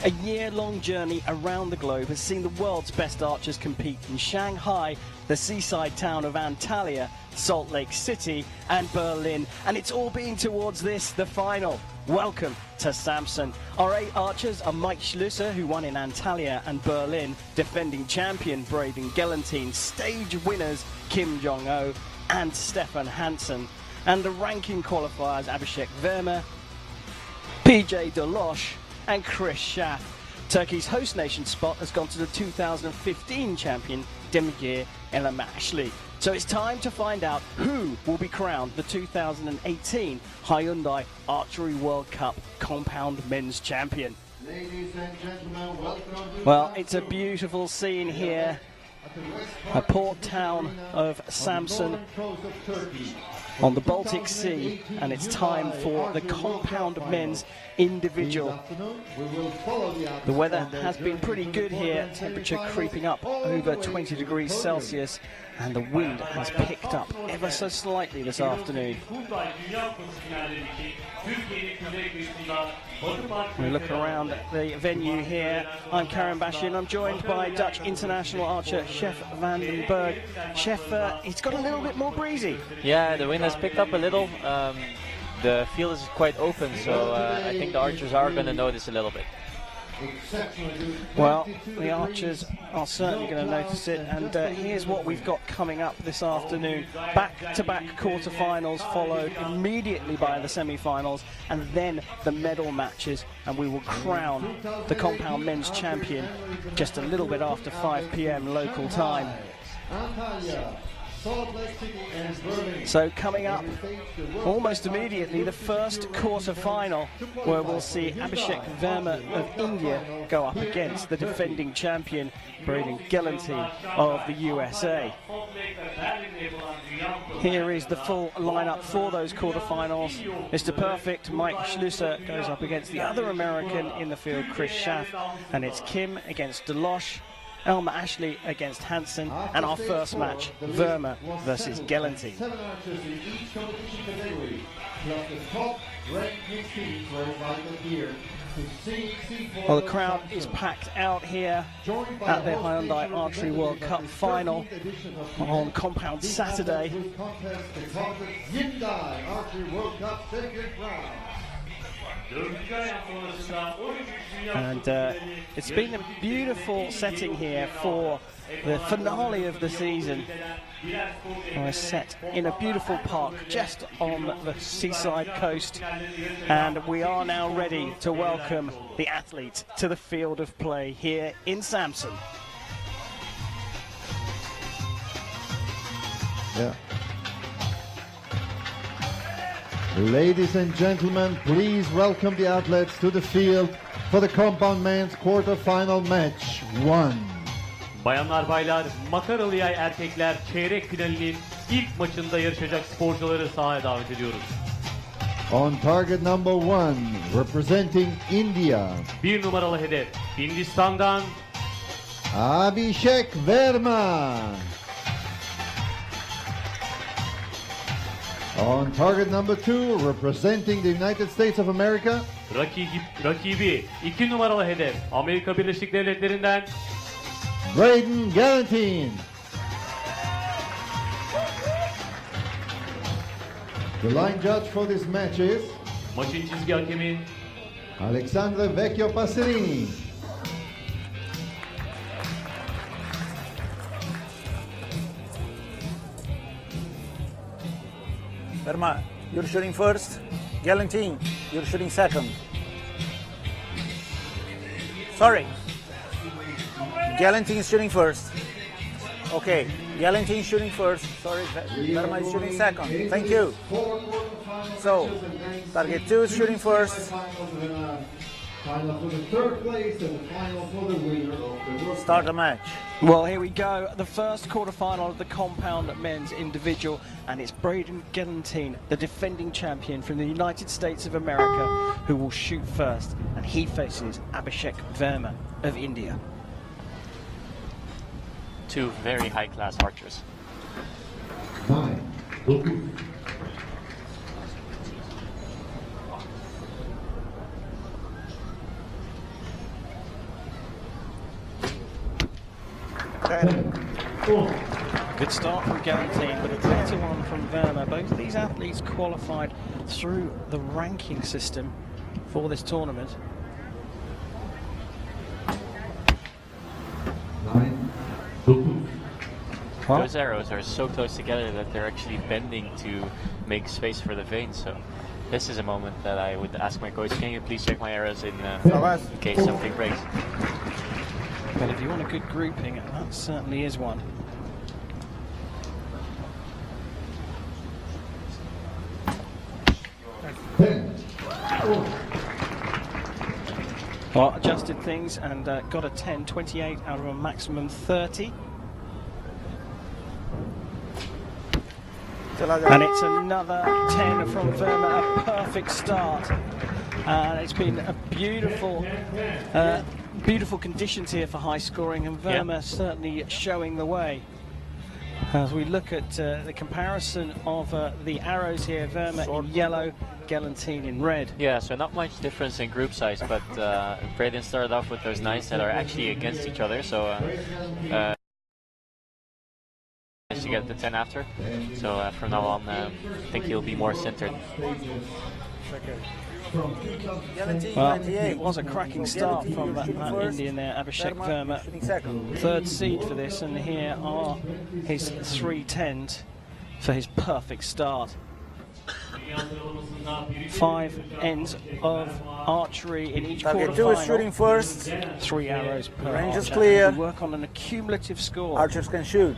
A year-long journey around the globe has seen the world's best archers compete in Shanghai, the seaside town of Antalya, Salt Lake City and Berlin, and it's all been towards this, the final. Welcome to Samsun. Our 8 archers are Mike Schlüsser, who won in Antalya and Berlin, defending champion Braden Gelantine, stage winners Kim Jong-oh and Stefan Hansen, and the ranking qualifiers Abhishek Verma, PJ Deloche and Chris Schaff. Turkey's host nation spot has gone to the 2015 champion Demir Elamashli. So it's time to find out who will be crowned the 2018 Hyundai Archery World Cup compound men's champion. Ladies and gentlemen, welcome. Well, it's a beautiful scene here, a port town of Samsun on the Baltic Sea, and it's time for the compound men's individual. The weather has been pretty good here, temperature creeping up over 20 degrees Celsius, and the wind has picked up ever so slightly this afternoon. We look around the venue here. I'm Karen Bashin. I'm joined by Dutch international archer Chef van den Berg. Chef, it's got a little bit more breezy. Yeah, the wind has picked up a little. The field is quite open, so I think the archers are going to notice a little bit. Well, the archers are certainly going to notice it, and here's what we've got coming up this afternoon. Back-to-back quarterfinals, followed immediately by the semi-finals, and then the medal matches, and we will crown the compound men's champion just a little bit after 5 p.m. local time. So coming up almost immediately, the first quarter-final, where we'll see Abhishek Verma of India go up against the defending champion Braden Gelantine of the USA. Here is the full lineup for those quarter-finals. Mr. Perfect, Mike Schlüsser, goes up against the other American in the field, Chris Schaff, and it's Kim against Deloche, Elmer Ashley against Hansen, and our first match, Verma versus Gelantine. Well, the crowd is packed out here at the Hyundai Archery World Cup final on Compound Saturday. Hyundai Archery World Cup second round. And it's been a beautiful setting here for the finale of the season. We're set in a beautiful park just on the seaside coast, and we are now ready to welcome the athlete to the field of play here in Samsun. Yeah. Ladies and gentlemen, please welcome the athletes to the field for the compound men's quarter-final match 1. Bayanlar baylar, makaralı yay erkekler çeyrek finalinin ilk maçında yarışacak sporcuları sahaya davet ediyoruz. On target number 1, representing India, 1 numaralı hedef Hindistan'dan Abhishek Verma. On target number 2, representing the United States of America, rakibi 2 numaralı hedef Amerika Birleşik Devletleri'nden Braden Gelantine. The line judge for this match is maçın çizgi hakemi Alexandre Vecchio Passerini. Verma, you're shooting first. Gelantine, you're shooting second. Sorry. Gelantine is shooting first. Okay, Gelantine shooting first. Sorry, Verma is shooting second. Thank you. So, target 2 is shooting first. Final for the third place and the final for the winner of the World Start the match. Well, here we go, the first quarter-final of the compound men's individual, and it's Braden Gelantine, the defending champion from the United States of America, who will shoot first, and he faces Abhishek Verma of India. 2 very high-class archers. 9. Galantine, but a better one from Verma. Both of these athletes qualified through the ranking system for this tournament. Those arrows are so close together that they're actually bending to make space for the veins. So this is a moment that I would ask my coach, can you please check my arrows in case something breaks? Well, if you want a good grouping, that certainly is one. Well, adjusted things and got a 10, 28 out of a maximum 30. And it's another 10 from Verma, a perfect start. And it's been a beautiful, beautiful conditions here for high scoring, and Verma certainly showing the way. As we look at the comparison of the arrows here, Verma in yellow, Galantine in red. Yeah, so not much difference in group size, but Braden started off with those knights that are actually against each other, so to get the 10 after. So from now on, I think he'll be more centered. Well, it was a cracking start from that Indian there, Abhishek Verma. Third seed for this, and here are his 3 10s for his perfect start. 5 ends of archery in each quarterfinal. 2 is shooting first. 3 arrows per Range is archer. clear. We work on an accumulative score. Archers can shoot.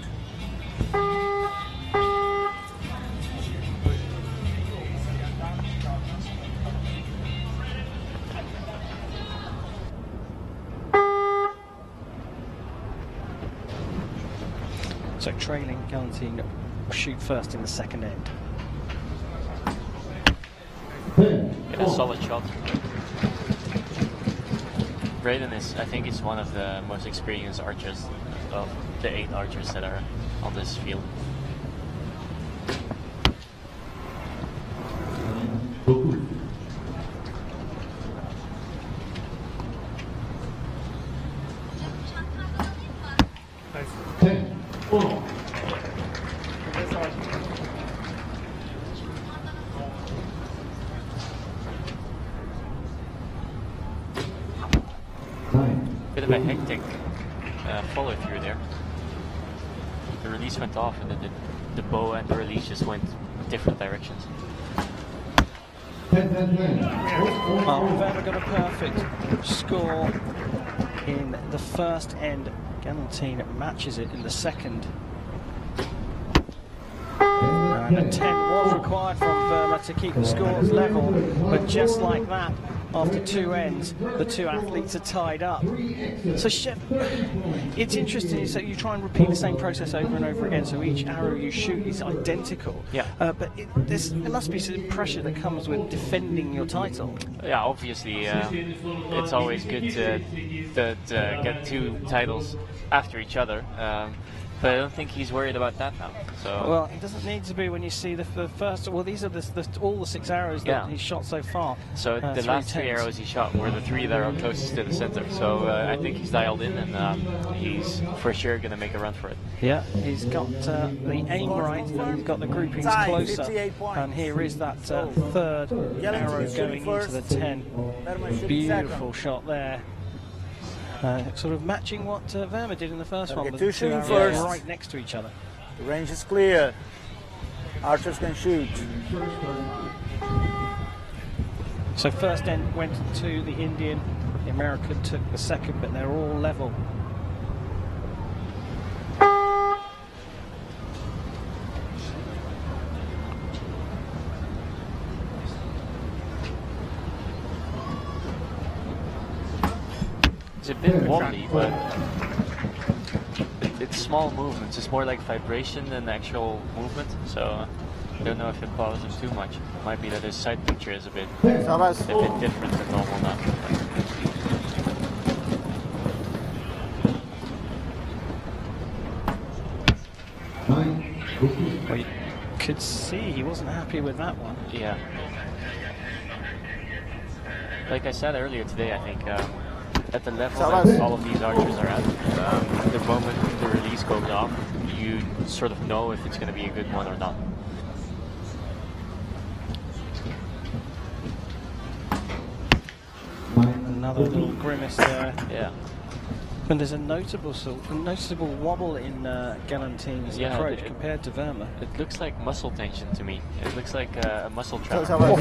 So trailing Galantine shoot first in the second end. Yeah, a solid shot. Braden is, I think, is one of the most experienced archers of the 8 archers that are on this field. Bit of a hectic follow through there. The release went off, and then the bow and the release just went different directions. Well, Verma got a perfect score in the first end. Galantine matches it in the second. And a 10 was required from Verma to keep the scores level, but just like that, after 2 ends, the 2 athletes are tied up. So, Chef, it's interesting is that you try and repeat the same process over and over again, so each arrow you shoot is identical. Yeah. But there must be some pressure that comes with defending your title. Yeah, obviously, it's always good to get 2 titles after each other. But I don't think he's worried about that now. So well, it doesn't need to be when you see the first. Well, these are all the 6 arrows that he's shot so far. So the last 3 arrows he shot were the 3 that are closest to the center. So I think he's dialed in, and he's for sure going to make a run for it. Yeah, he's got the aim right, and he's got the groupings closer. And here is that third arrow going into the 10. Beautiful shot there. Sort of matching what Verma did in the first one, but the 2 arrows right next to each other. The range is clear. Archers can shoot. So first end went to the Indian, the American took the second, but they're all level. It's a bit wobbly, but it's small movements. It's more like vibration than actual movement, so I don't know if it bothers him too much. It might be that his side picture is a bit different than normal now. Well, you could see he wasn't happy with that one. Yeah. Like I said earlier today, I think at the level that all of these archers are at, the moment the release goes off, you you sort of know if it's going to be a good one or not. Another little grimace there. Yeah. And there's a noticeable wobble in Galantine's approach compared to Verma. It looks like muscle tension to me. It looks like a muscle trap. Well,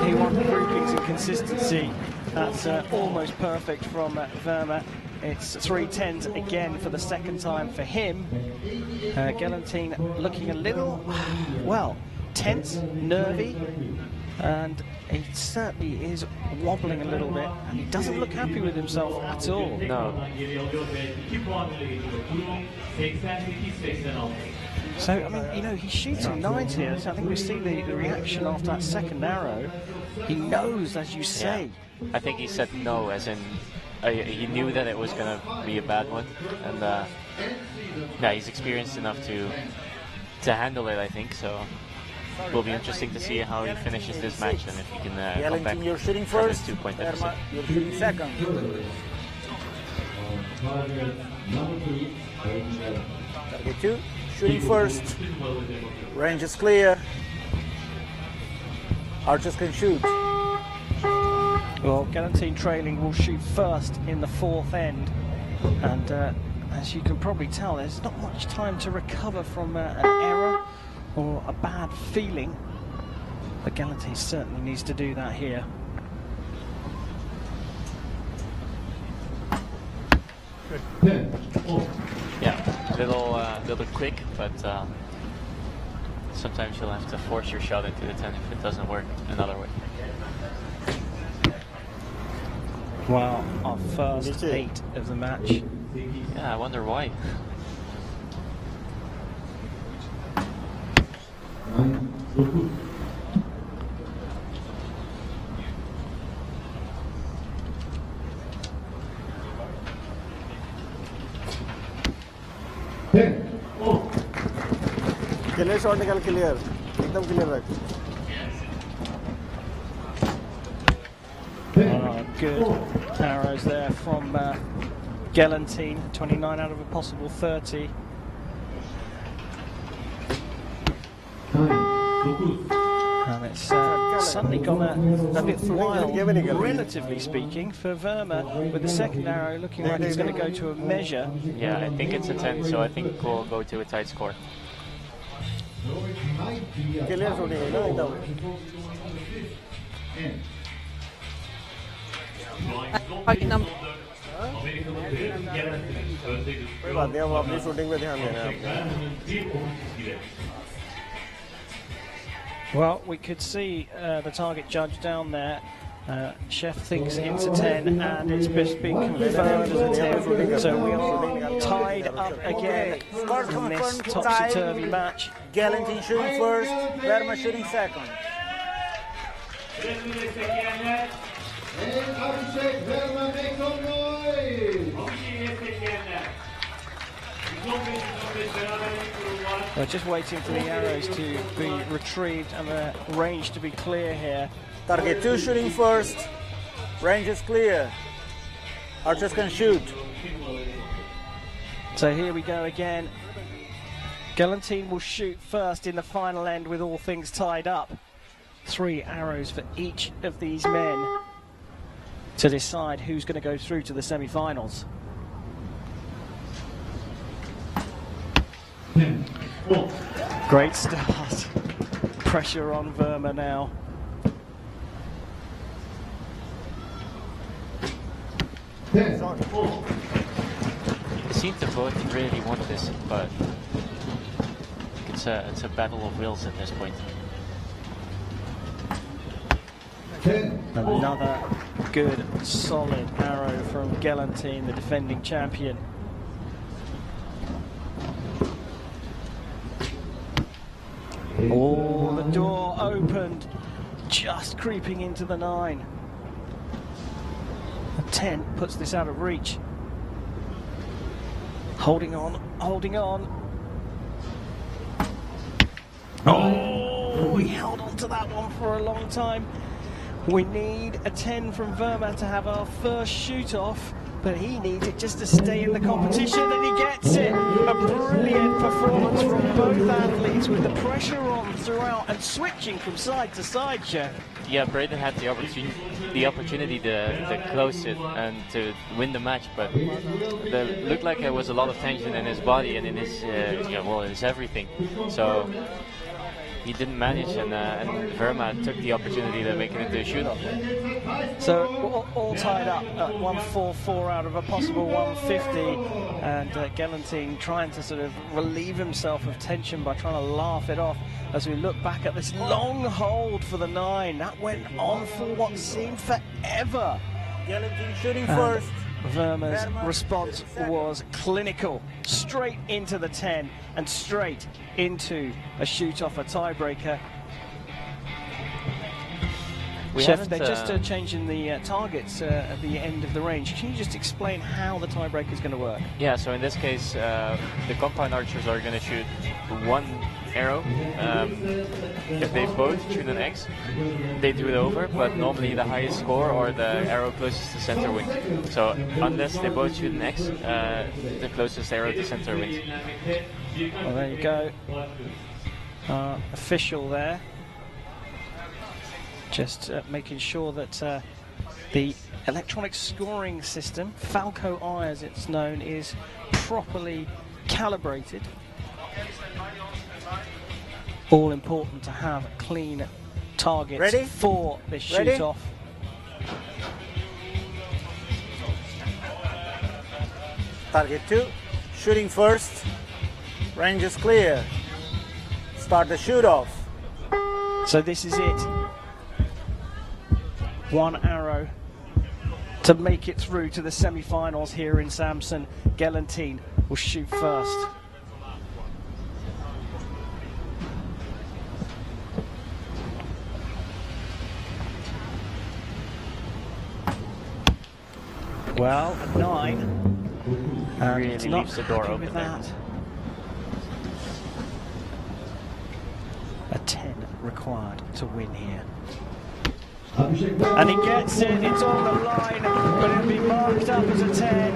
he won groupings and consistency. That's almost perfect from Verma. It's 3-10s again for the second time for him. Galantine looking a little, well, tense, nervy, and he certainly is wobbling a little bit, and he doesn't look happy with himself at all. No. So, I mean, you know, he's shooting 9s here, so I think we see the reaction after that second arrow. He knows, as you say. Yeah. I think he said no, as in he knew that it was going to be a bad one, and yeah, he's experienced enough to handle it, I think, so will be interesting to see how he finishes this match and if he can come back you're shooting from his first, 2-point deficit. You're shooting second. Target 2, shooting first. Range is clear. Archers can shoot. Well, Galantine trailing will shoot first in the 4th end, and as you can probably tell, there's not much time to recover from an error or a bad feeling, but Galantine certainly needs to do that here. Yeah, little quick, but sometimes you'll have to force your shot into the 10 if it doesn't work another way. Well, our first 8 of the match. Yeah, I wonder why. Clear shot निकाल clear एकदम clear रख Good arrows there from Galantine, 29 out of a possible 30. And it's suddenly gone a bit wild, relatively speaking, for Verma, with the second arrow looking like he's going to go to a measure. Yeah, I think it's a 10, so I think we'll go to a tight score. Clear shot निकाल एकदम कोई बात नहीं अब अपनी shooting पे ध्यान देना है Well, we could see the target judge down there. Chef thinks it's a 10, and it's been confirmed as a 10. So we are tied up again in this topsy-turvy match. Galantine shooting first, Verma shooting second. We're just waiting for the arrows to be retrieved and the range to be clear here. Target 2 shooting first, range is clear. Archers can shoot. So here we go again. Galantine will shoot first in the final end with all things tied up. 3 arrows for each of these men to decide who's going to go through to the semi-finals. Great start. Pressure on Verma now. They seem to both really want this, but it's a battle of wills at this point. Another good, solid arrow from Galantine, the defending champion. Oh, the door opened, just creeping into the 9. A 10 puts this out of reach. Holding on, holding on. Oh, we held on to that one for a long time. We need a 10 from Verma to have our first shoot-off but he needs it just to stay in the competition, and he gets it. A brilliant performance from both athletes with the pressure on throughout and switching from side to side, Chef. Yeah, Braden had the opportunity to close it and to win the match, but it looked like there was a lot of tension in his body and in his in his everything. So he didn't manage, and Verma took the opportunity to make it into a shootout. So all tied up at 144 out of a possible 150, and Gelantine trying to sort of relieve himself of tension by trying to laugh it off as we look back at this long hold for the 9. That went on for what seemed forever. Gelantine shooting first. Verma's response was clinical, straight into the 10 and straight into a shoot-off, a tiebreaker. Chef, they're just changing the targets at the end of the range. Can you just explain how the tiebreaker is going to work? Yeah, so in this case, the compound archers are going to shoot one arrow. If they both shoot an X, they do it over, but normally the highest score or the arrow closest to center wins. So unless they both shoot an X, the closest arrow to center wins. Well, there you go. Official there. Just making sure that the electronic scoring system, Falco Eye as it's known, is properly calibrated. All important to have clean targets for this shoot-off. Target 2, shooting first. Range is clear. Start the shoot-off. So this is it. One arrow to make it through to the semi-finals here in Samsun. Gelantine will shoot first. Well, a 9. Really leaves the door open there. A 10 required to win here. And he gets it, it's on the line, but it'll be marked up as a 10.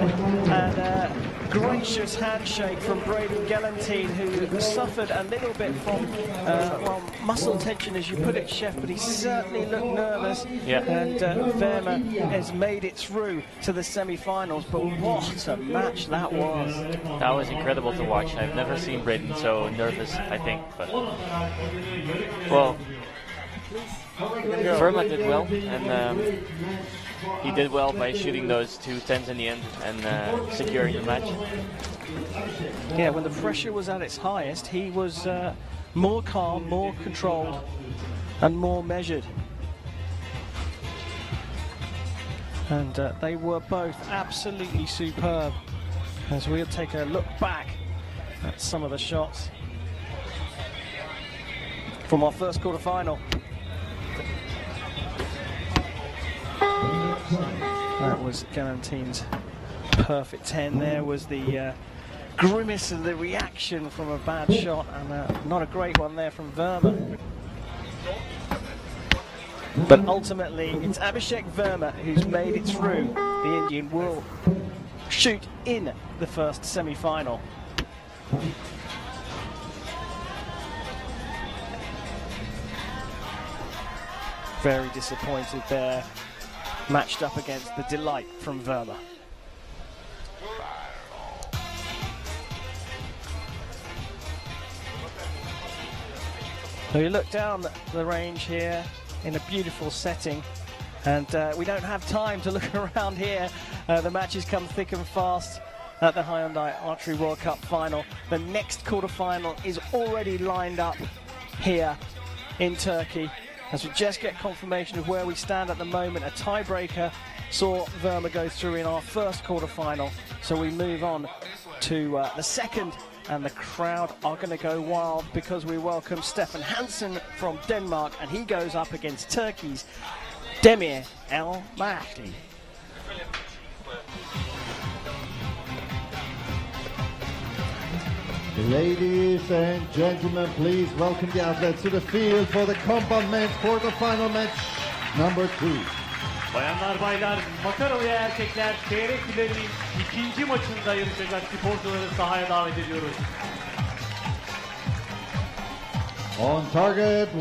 And a gracious handshake from Braden Gelantine, who suffered a little bit from muscle tension, as you put it, Chef, but he certainly looked nervous. Yeah. And Verma has made it through to the semi-finals, but what a match that was. That was incredible to watch. I've never seen Braden so nervous, I think. But well, Verma did well, and he did well by shooting those 2 10s in the end and securing the match. Yeah, when the pressure was at its highest, he was more calm, more controlled, and more measured. And they were both absolutely superb. As we'll take a look back at some of the shots from our first quarter-final. That was Galantine's perfect 10. There was the grimace of the reaction from a bad shot, and not a great one there from Verma. But ultimately, it's Abhishek Verma who's made it through. The Indian will shoot in the first semi-final. Very disappointed there, matched up against the delight from Verma. So you look down the range here in a beautiful setting, and we don't have time to look around here. The matches come thick and fast at the Hyundai Archery World Cup final. The next quarter-final is already lined up here in Turkey. As we just get confirmation of where we stand at the moment, a tiebreaker saw Verma go through in our first quarter-final. So we move on to the second, and the crowd are going to go wild because we welcome Stefan Hansen from Denmark, and he goes up against Turkey's Demir El Mahdi. Ladies and gentlemen, please welcome the athletes to the field for the compound men's quarter-final match number 2. Bayanlar baylar, Makaralı erkekler çeyrek finalinin ikinci maçında yarışacak sporcuları sahaya davet ediyoruz. On target 1,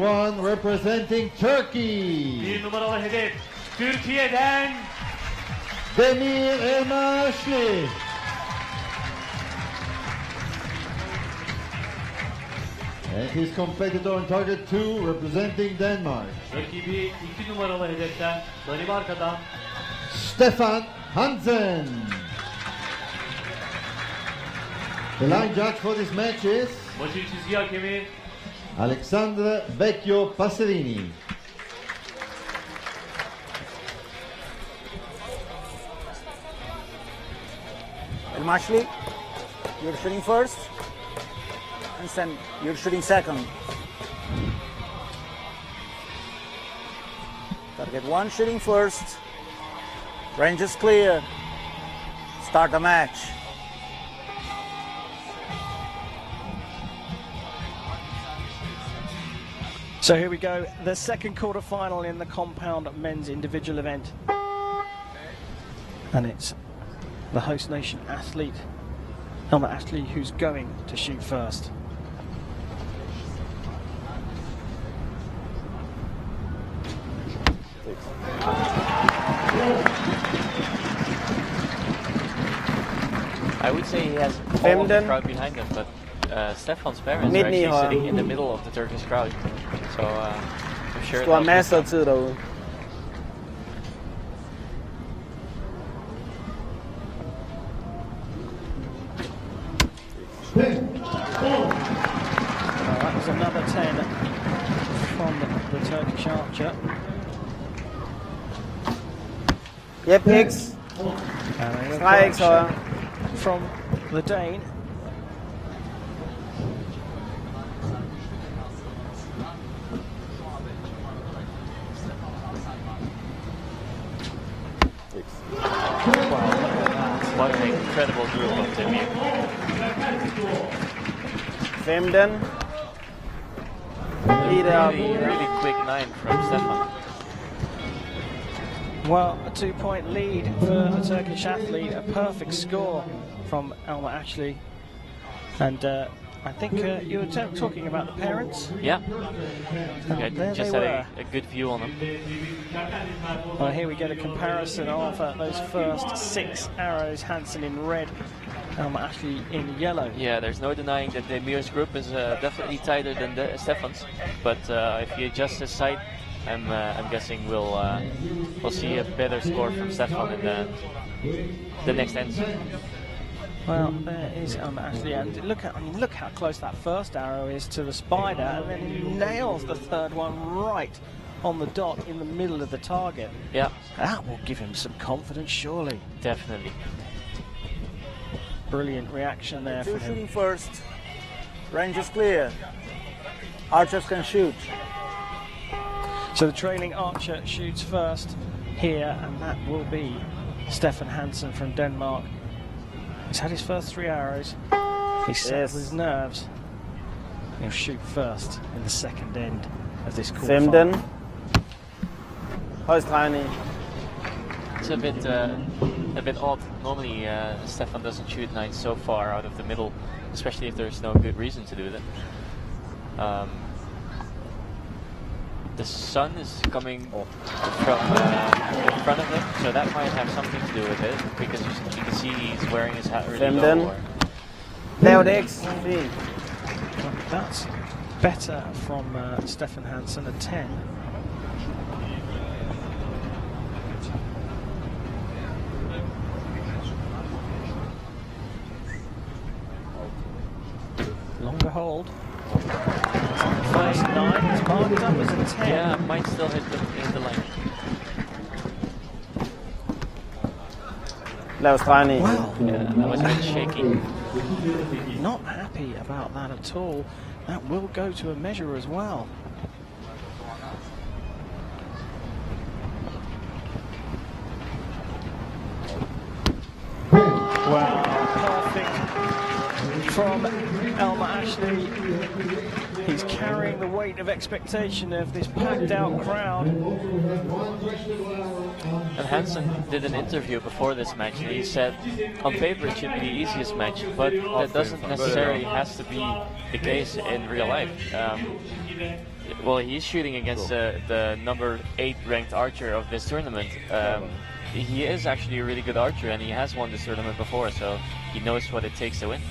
representing Turkey, Bir numaralı hedef Türkiye'den Demir Emaşli. And his competitor on target 2, representing Denmark, rakibi 2 numaralı hedeften Danimarka'dan Stefan Hansen. The line judge for this match is maçın çizgi hakemi Alexandre Vecchio Passerini. El Mashli, you're shooting first. And then you're shooting second. Target 1 shooting first. Range is clear. Start the match. So here we go, the second quarter-final in the compound men's individual event. And it's the host nation athlete, Helmut Ashley, who's going to shoot first. I would say he has all of the crowd behind him, but Stefan's parents are actually sitting in the middle of the Turkish crowd. So I'm sureตัว that แม่สดชื่อเรา That was another 10 from the Turkish archer. Yep, X. And a Try X correction from the Dane. what an incredible group of them here. Femden. Really quick 9 from Stefan. Well, a 2-point lead for the Turkish athlete, a perfect score from Helmut Ashley. And I think you were talking about the parents. Yeah, There just they had a good view on them. Well, here we get a comparison of those first 6 arrows. Hansen in red, Helmut Ashley in yellow. Yeah, there's no denying that Demir's group is definitely tighter than Stefan's. But if you adjust his sight, I'm guessing we'll see a better score from Stefan in the next ends. Well, there is Ashley, and look how close that first arrow is to the spider, and then he nails the third one right on the dot in the middle of the target. Yeah, That will give him some confidence, surely. definitely. Brilliant reaction there from 2 him. shooting first. Range is clear. Archers can shoot. So the trailing archer shoots first here, and that will be Stefan Hansen from Denmark. He's had his first 3 arrows. He's settled his nerves. He'll shoot first in the second end of this quarter. Femden. Højst regning. It's a bit odd. Normally, Stefan doesn't shoot 9 so far out of the middle, especially if there's no good reason to do that. The sun is coming from in front of him, so that might have something to do with it, because you can see he's wearing his hat really Femden. low. Lavt X. Fint. That's better from Stefan Hansen, a 10. Longer hold. First 9, it's marked up as a 10. Yeah, might still hit the line. Lavt regning. Wow, Yeah, that was a bit shaky. not happy about that at all. That will go to a measure as well. Wow, perfect from Helmut Ashley. He's carrying the weight of expectation of this packed out crowd. And Hansen did an interview before this match, and he said on paper it should be the easiest match, but that doesn't necessarily has to be the case in real life. Well, he's shooting against the number 8 ranked archer of this tournament. He is actually a really good archer, and he has won this tournament before, so he knows what it takes to win.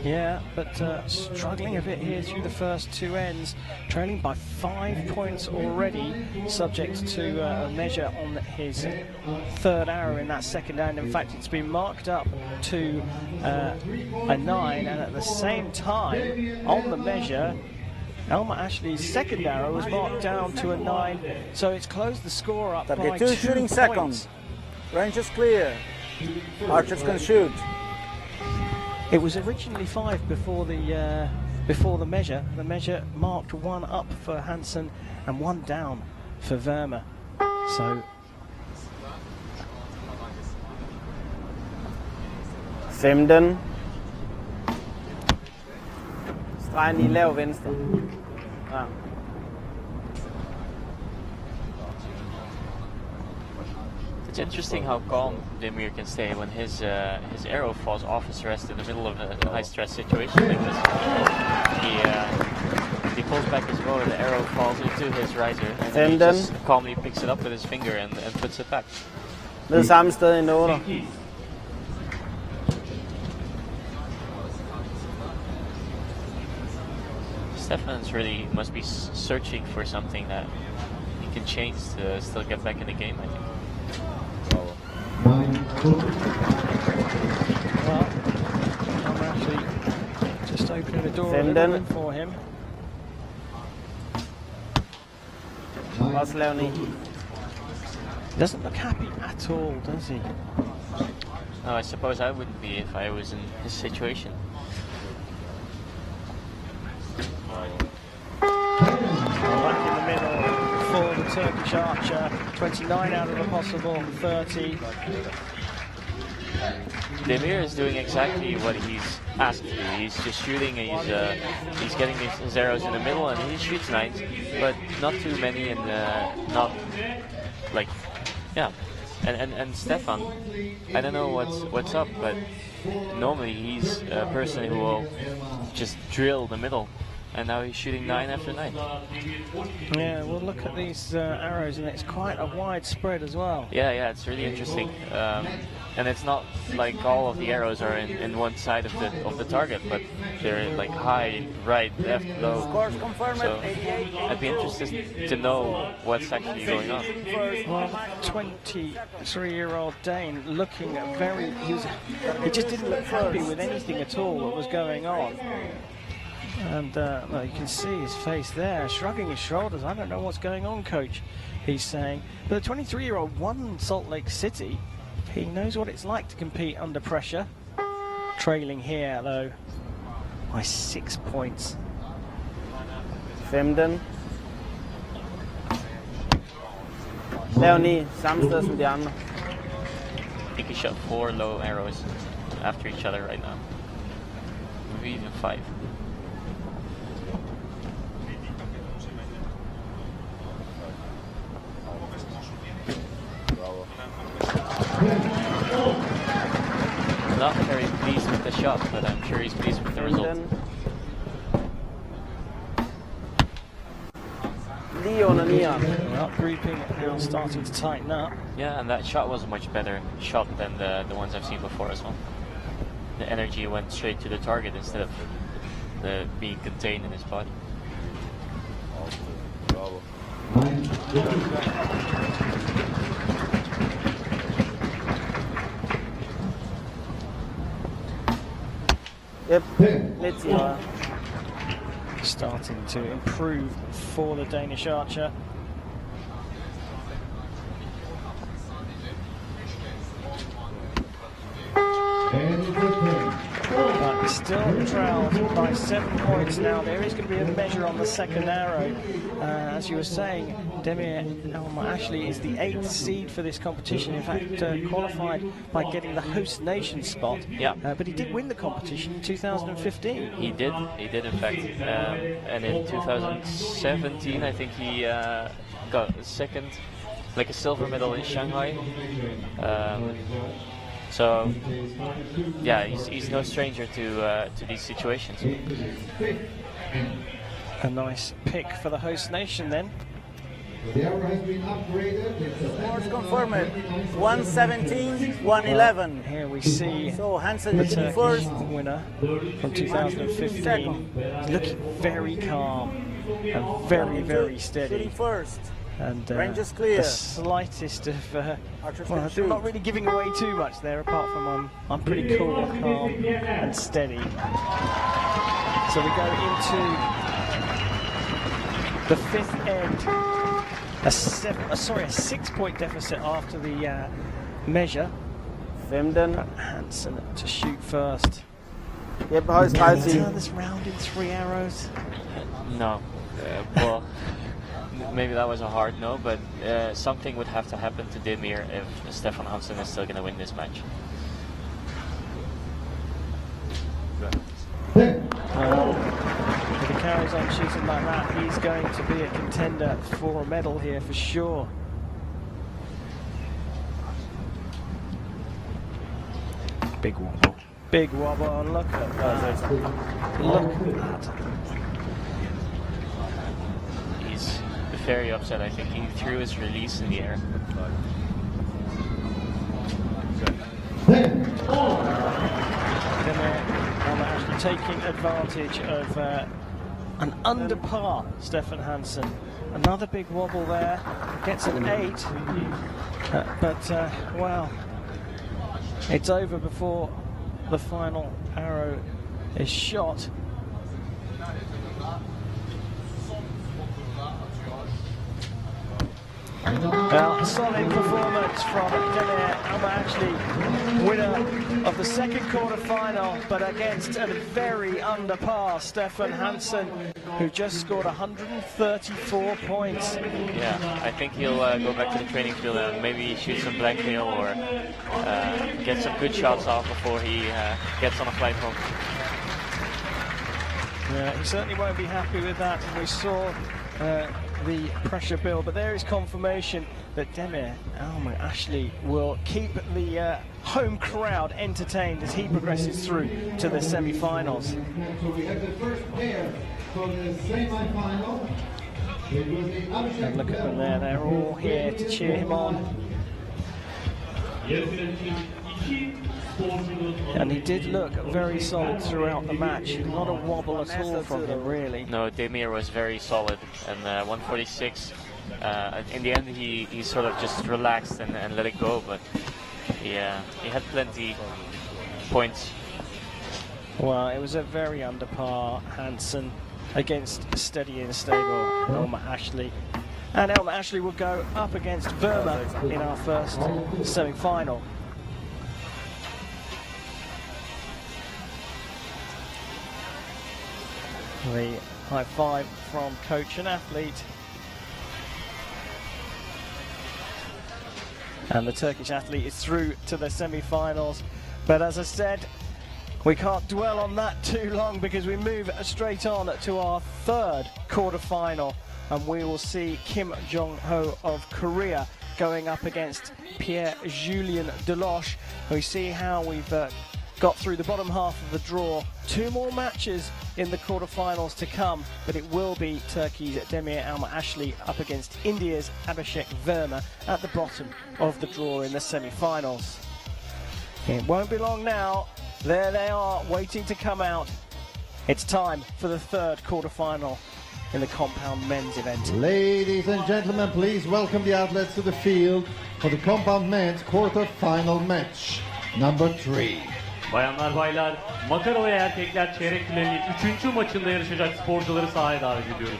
Yeah, but struggling a bit here through the first 2 ends, trailing by 5 points already, subject to a measure on his 3rd arrow in that 2nd end. In fact, it's been marked up to a 9, and at the same time, on the measure, Elmer Ashley's 2nd arrow was marked down to a 9, so it's closed the score up by 2 shooting points. second. Range is clear. Archers can shoot. It was originally 5 before the measure. The measure marked 1 up for Hansen and 1 down for Verma. So Femten. Stregen i lav venstre. Ja. It's interesting how calm Demir can stay when his arrow falls off his rest in the middle of a high-stress situation like this. He pulls back his bow, the arrow falls into his riser, and then he just calmly picks it up with his finger and puts it back. Ned samme sted i en 8'er. Stefan's really must be searching for something that he can change to still get back in the game, I think. well, I'm actually just opening the door a little bit for him. Også lav 9. He doesn't look happy at all, does he? No, I suppose I wouldn't be if I was in his situation. Back in the middle for the Turkish archer. 29 out of the possible 30. Demir is doing exactly what he's asked to do. He's just shooting, and he's getting his arrows in the middle, and he shoots 9s, but not too many, and not like, yeah. And Stefan, I don't know what's up, but normally he's a person who will just drill the middle, and now he's shooting 9 after 9. Yeah, we'll look at these arrows, and it's quite a wide spread as well. Yeah, it's really interesting. And it's not like all of the arrows are in one side of the target, but they're like high, right, left, low. Scores confirmed So at 88. I'd be interested to know what's actually going on. Well, 23-year-old Dane looking very... He just didn't look happy with anything at all that was going on. And well, you can see his face there, shrugging his shoulders. I don't know what's going on, coach, he's saying. But the 23-year-old won Salt Lake City. He knows what it's like to compete under pressure. Trailing here, though, by 6 points. 15. Lav 9. Samme sted som de andre. I think he shot 4 low arrows after each other right now. Maybe even 5. Not very pleased with the shot, but I'm sure he's pleased with the result. Lige under 9'eren. Well, grouping now starting to tighten up. Yeah, and that shot was a much better shot than the ones I've seen before as well. The energy went straight to the target instead of being contained in his body. Yep, lidt til højre. Starting to improve for the Danish archer. But still trailed by 7 points now. There is going to be a measure on the second arrow. As you were saying, Demir Ashley is the 8th seed for this competition. In fact, qualified by getting the host nation spot. Yeah. But he did win the competition in 2015. He did in fact. And in 2017, I think he got second, like a silver medal in Shanghai. So, yeah, he's no stranger to these situations. A nice pick for the host nation then. The arrow has been upgraded. Scores confirmed. 117, 111. Here we see So Hansen the is Turkish first. winner from 2015. Looking very calm and very, very steady. Shooting first. And Range is clear. the slightest of Archers well, can I'm shoot. not really giving away too much there, apart from I'm pretty cool, calm, and steady. So we go into the 5th end. A 6-point deficit after the measure. Femden. Hansen to shoot first. Yep, højst Can he 30. turn this round in 3 arrows? No. Well, maybe that was a hard no, but something would have to happen to Demir if Stefan Hansen is still going to win this match. If he carries on shooting like that, he's going to be a contender for a medal here for sure. Big wobble. Big wobble, and look at that. Look at that. He's very upset. I think he threw his release in the air. Actually taking advantage of an under par Stefan Hansen. Another big wobble there, gets an 8, well, it's over before the final arrow is shot. Well, solid performance from Demir Ashley, winner of the second quarter-final, but against a very under par Stefan Hansen, who just scored 134 points. Yeah, I think he'll go back to the training field and maybe shoot some blacktail or get some good shots off before he gets on a flight home. Yeah, he certainly won't be happy with that. We saw the pressure build, but there is confirmation that Demir Ashley will keep the home crowd entertained as he progresses through to the semi-finals. So we have the first pair for the semi-final. And look at them there, they're all here to cheer him on. And he did look very solid throughout the match. Not a wobble at all from him, really. No, Demir was very solid, and 146. In the end, he sort of just relaxed and let it go, but yeah, he had plenty points. Well, it was a very under par Hansen against steady and stable Elmer Ashley. And Elmer Ashley will go up against Verma in our first semi-final. The high five from coach and athlete. And the Turkish athlete is through to the semi-finals. But as I said, we can't dwell on that too long because we move straight on to our third quarter-final. And we will see Kim Jong-ho of Korea going up against Pierre-Julien Deloche. We see how we've got through the bottom half of the draw. 2 more matches in the quarterfinals to come, but it will be Turkey's Demir Ashley up against India's Abhishek Verma at the bottom of the draw in the semi-finals. It won't be long now. There they are, waiting to come out. It's time for the third quarterfinal in the compound men's event. Ladies and gentlemen, please welcome the athletes to the field for the compound men's quarter-final match number 3. Bayanlar baylar, makaralı erkekler çeyrek finalinin 3. maçında yarışacak sporcuları sahaya davet ediyoruz.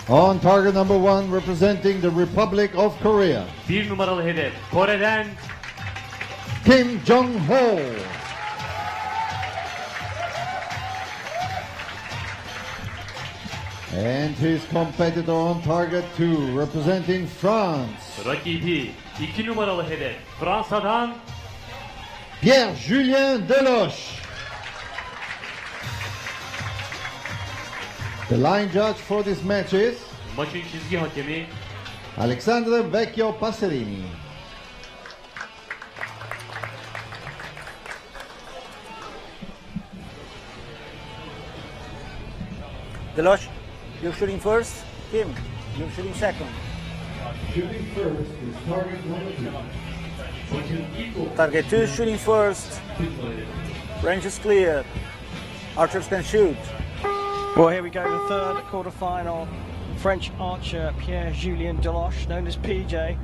On target number 1, representing the Republic of Korea. 1 numaralı hedef Kore'den Kim Jong-ho. And his competitor on target 2, representing France, Rakibi 2 numaralı hedef Fransa'dan Pierre-Julien Deloche. The line judge for this match is maçın çizgi hakemi Alexandre Vecchio Passerini. Deloche, you're shooting first. Kim, you're shooting second. Shooting first is target number 2. Target 2 is shooting first. Range is clear. Archers can shoot. Well, here we go, the third quarter-final. French archer Pierre-Julien Deloche, known as PJ,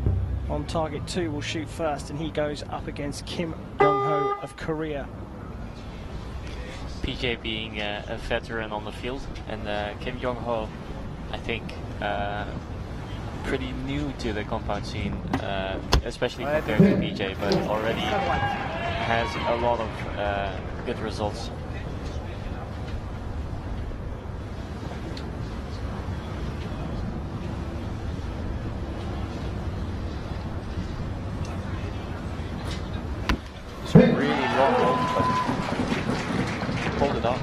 on target 2 will shoot first, and he goes up against Kim Jong-ho of Korea. PJ being a veteran on the field, and Kim Jong-ho, I think, pretty new to the compound scene, especially compared to PJ, but already has a lot of good results. Really long hold, but hold it off.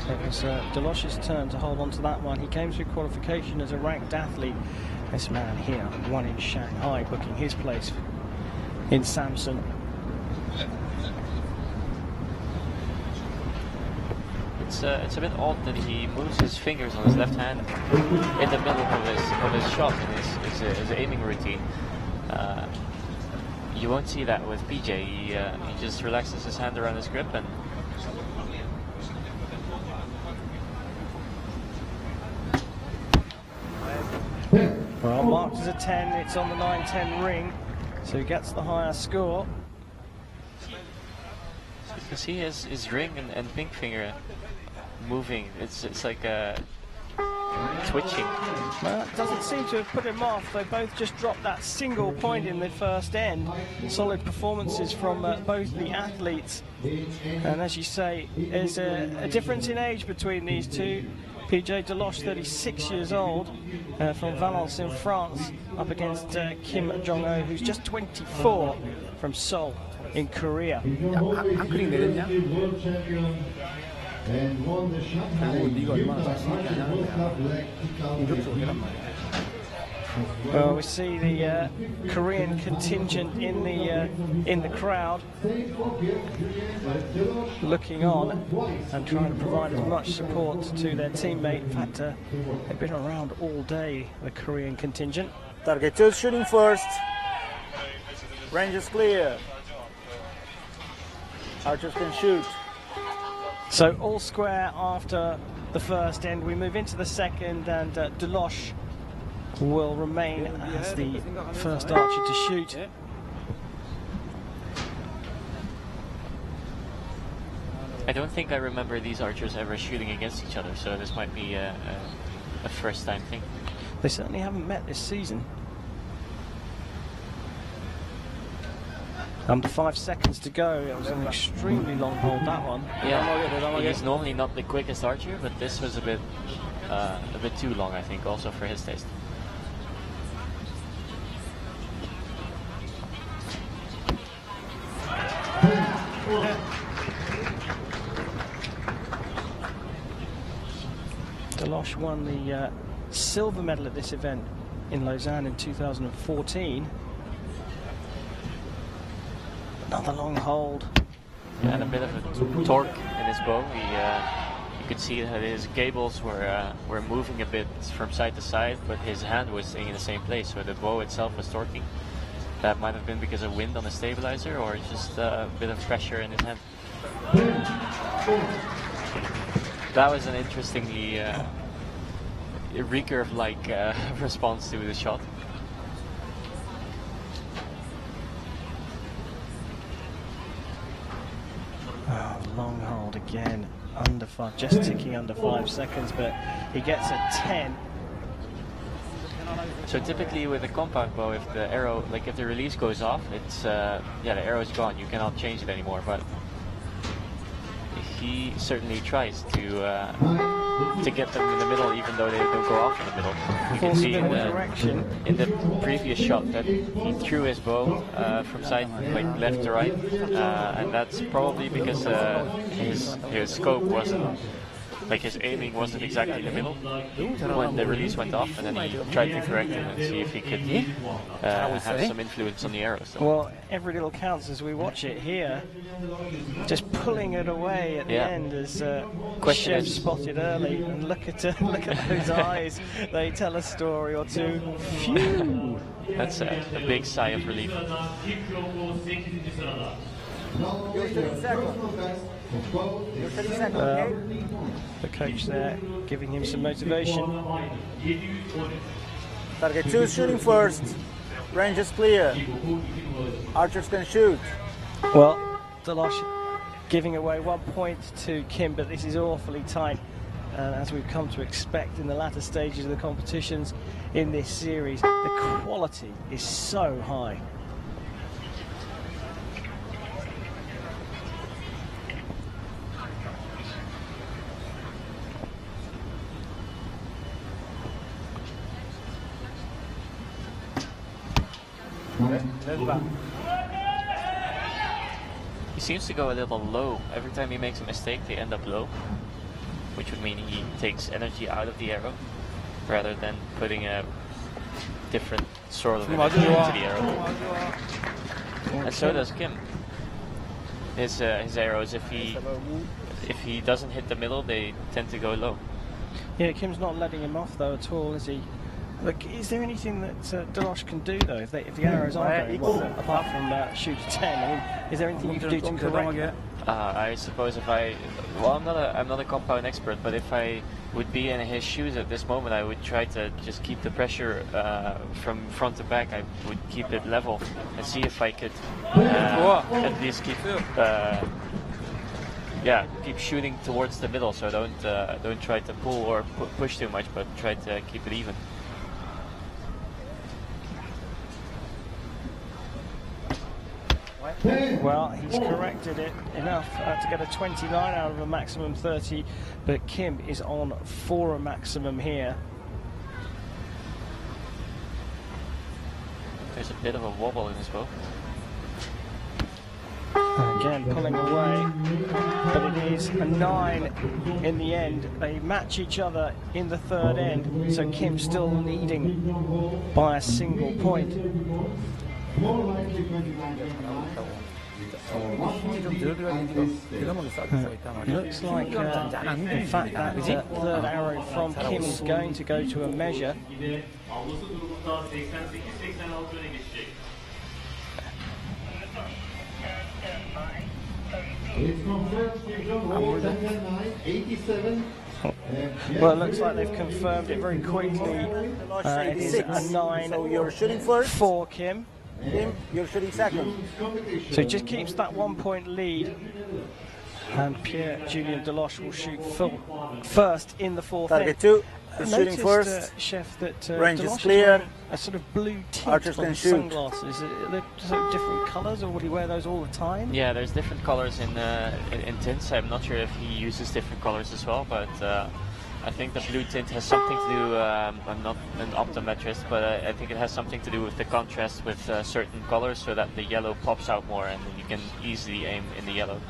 It was Deloche's turn to hold on to that one. He came through qualification as a ranked athlete. This man here won in Shanghai, booking his place in Samsun. It's a bit odd that he moves his fingers on his left hand in the middle of his shot in his aiming routine. You won't see that with PJ. He just relaxes his hand around his grip and. Well, marked as a 10, it's on the 9-10 ring, so he gets the higher score. You can see his ring and pink finger moving. It's like twitching. Well, it doesn't seem to have put him off. They both just dropped that single point in the first end. Solid performances from both the athletes. And as you say, there's a difference in age between these two. PJ Deloche, 36 years old, from Valence in France, up against Kim Jong-ho, who's just 24, from Seoul in Korea. And won the Shanghai Well, we see the Korean contingent in the crowd, looking on and trying to provide as much support to their teammate. In fact, they've been around all day, the Korean contingent. Target 2 is shooting first. Range is clear. Archers can shoot. So all square after the first end. We move into the second, and Deloche will remain as the first archer to shoot. I don't think I remember these archers ever shooting against each other, so this might be a first time thing. They certainly haven't met this season. Under 5 seconds to go. It was an extremely long hold, that one. Yeah, he's normally not the quickest archer, but this was a bit too long, I think, also for his taste. Deloche won the silver medal at this event in Lausanne in 2014. Another long hold. Yeah, and a bit of a torque in his bow. You could see that his gables were moving a bit from side to side, but his hand was staying in the same place, so the bow itself was torquing. That might have been because of wind on the stabilizer, or just a bit of pressure in his hand. That was an interestingly recurve-like response to the shot. long hold again, under 5, just ticking under 5 seconds, but he gets a 10. So typically with a compound bow, if the arrow, like if the release goes off, it's yeah, the arrow is gone. You cannot change it anymore. But he certainly tries to get them in the middle, even though they don't go off in the middle. You can see in the previous shot that he threw his bow from side, like left to right, and that's probably because his scope wasn't. Like his aiming wasn't exactly in the middle when the release went off, and then he tried to correct it and see if he could have some influence on the arrows. Well, every little counts as we watch it here. Just pulling it away at the end as Chef spotted early. And look at those eyes. They tell a story or two. Phew! That's a big sigh of relief. You're 30 seconds. You're 30 seconds, okay? The coach there giving him some motivation. Target 2 is shooting first. Range is clear. Archers can shoot. Well, Delosh giving away 1 point to Kim, but this is awfully tight. As we've come to expect in the latter stages of the competitions in this series, the quality is so high. He seems to go a little low. Every time he makes a mistake, they end up low, which would mean he takes energy out of the arrow rather than putting a different sort of energy into the arrow. And so does Kim. His arrows, if he doesn't hit the middle, they tend to go low. Yeah, Kim's not letting him off though at all, is he? Look, is there anything that Delosh can do though if the arrows aren't going well, apart from shoot a 10? I mean, is there anything you can do to correct it? I suppose if I'm not a compound expert, but if I would be in his shoes at this moment, I would try to just keep the pressure from front to back. I would keep it level and see if I could at least keep keep shooting towards the middle. So don't try to pull or push too much, but try to keep it even. Well, he's corrected it enough to get a 29 out of a maximum 30, but Kim is on for a maximum here. There's a bit of a wobble in his bow. Again, pulling away, but it is a 9 in the end. They match each other in the third end, so Kim's still leading by a single point. Looks like, in fact, that third arrow from Kim is going to go to a measure. Well, it looks like they've confirmed it very quickly. It is a 9 so you're shooting first for Kim. Kim, you're shooting second. So he just keeps that 1 point lead. And Pierre-Julien Deloche will shoot first in the fourth Target end. 2 is shooting first. Chef, that range is Deloche clear. A sort of blue tint Archers on can his shoot. sunglasses. Are they sort of different colours, or would he wear those all the time? Yeah, there's different colors in tints. I'm not sure if he uses different colors as well, but I think the blue tint has something to do. I'm not an optometrist, but I think it has something to do with the contrast with certain colors, so that the yellow pops out more, and you can easily aim in the yellow.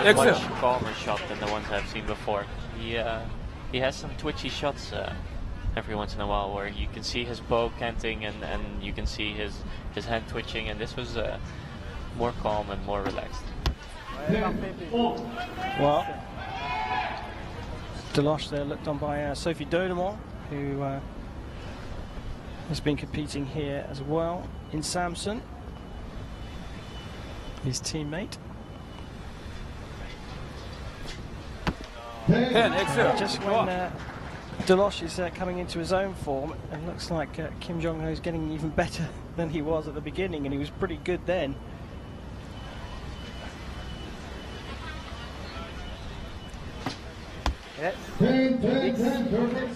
That was a much calmer shot than the ones I've seen before. He has some twitchy shots every once in a while where you can see his bow canting and you can see his hand twitching, and this was more calm and more relaxed. Well, Deloche there looked on by Sophie Dodemont, who has been competing here as well in Samsun. his teammate. Just when Deloche is coming into his own form, it looks like Kim Jong-ho is getting even better than he was at the beginning, and he was pretty good then.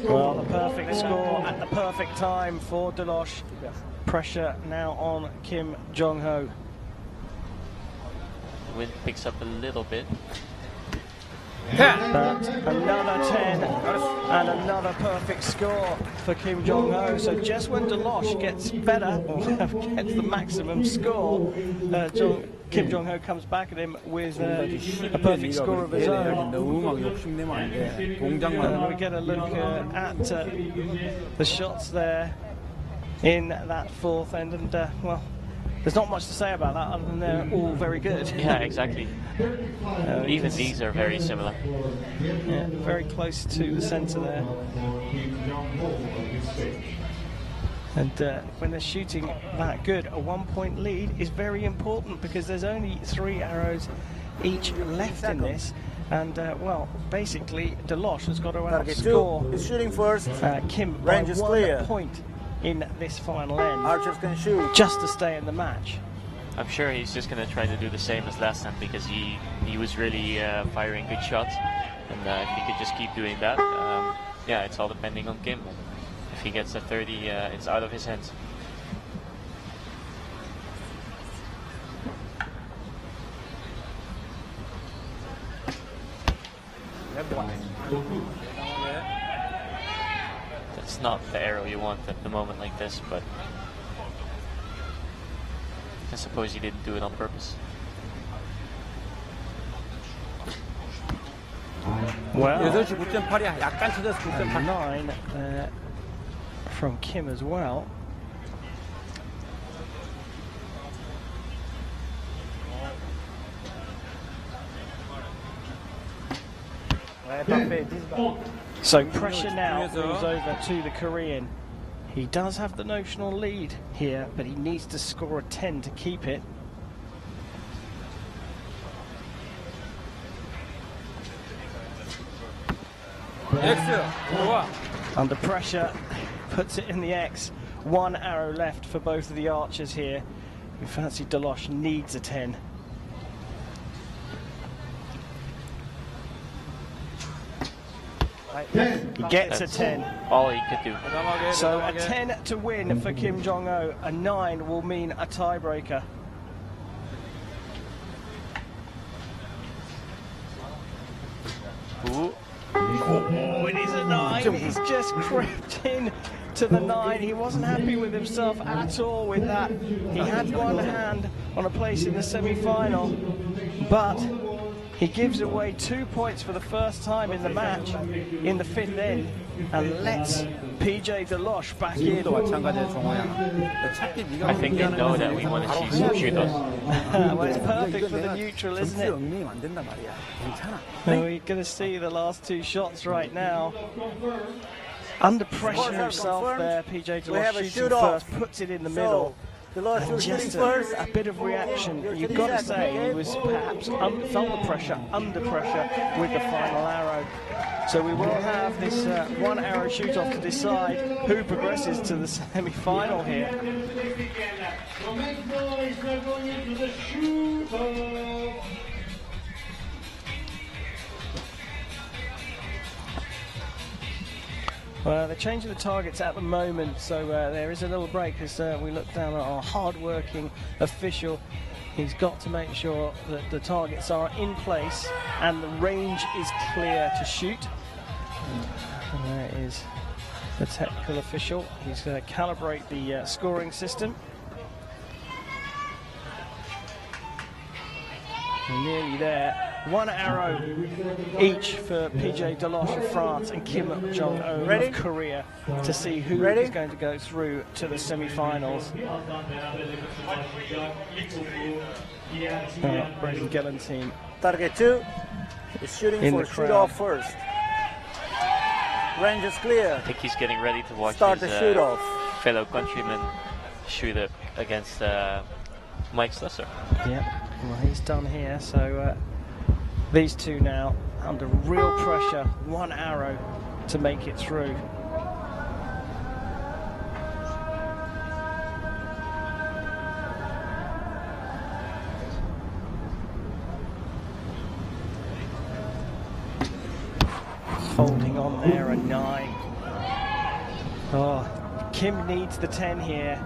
Well, the perfect score at the perfect time for Deloche. Pressure now on Kim Jong-ho. The wind picks up a little bit. But another 10 and another perfect score for Kim Jong-ho. So just when Deloche gets better, or gets the maximum score, Kim Jong-ho comes back at him with a perfect score of his own. And we get a look at the shots there in that fourth end, and well, there's not much to say about that other than they're all very good. Yeah, exactly. Even these are very similar. Yeah, very close to the centre there. And when they're shooting that good, a 1-point lead is very important because there's only 3 arrows each left in this. And well, basically, Deloche has got to outscore He's shooting first. Kim by Range is 1 clear. point in this final end, Archers can shoot. just to stay in the match. I'm sure he's just going to try to do the same as last time because he was really firing good shots, and if he could just keep doing that, yeah, it's all depending on Kim. If he gets a 30, it's out of his hands. That's not the arrow you want at the moment like this, but I suppose he didn't do it on purpose. Well, 8시 9.8이야. 약간 쳐져서 9.8. 9 from Kim as well. So pressure now moves over to the Korean. He does have the notional lead here, but he needs to score a 10 to keep it. Under pressure, puts it in the X. 1 arrow left for both of the archers here. We fancy Deloche needs a 10. He gets a 10. All he could do. So a 10 to win for Kim Jong-ho. A 9 will mean a tiebreaker. Ooh. Oh, it is a 9. He's just crept in to the 9. He wasn't happy with himself at all with that. He had one hand on a place in the semi-final, but he gives away 2 points for the first time in the match in the 5th end and lets PJ Deloche back in. I think they know that we want to shoot us. Well, it's perfect for the neutral, isn't it? We're going to see the last 2 shots right now. Under pressure himself there, PJ Deloche shooting first, puts it in the middle. And just a bit of reaction. You've got to say he was perhaps felt the pressure, under pressure with the final arrow. So we will have this 1 arrow shoot off to decide who progresses to the semi-final here. Well, they're changing the targets at the moment, so there is a little break as we look down at our hard-working official. He's got to make sure that the targets are in place and the range is clear to shoot. And there is the technical official. He's going to calibrate the scoring system. We're nearly there. 1 arrow each for PJ Deloche of France and Kim Jong-ho of Korea to see who is going to go through to the semi-finals. Brendan Gillen team. Target 2 is shooting for shoot-off first. Range is clear. I think he's getting ready to watch Start his the shoot-off. fellow countryman shoot up against Mike Slusser. Yeah. Well, he's done here, so these two now under real pressure, one arrow to make it through. Holding on there, a 9. Oh, Kim needs the 10 here,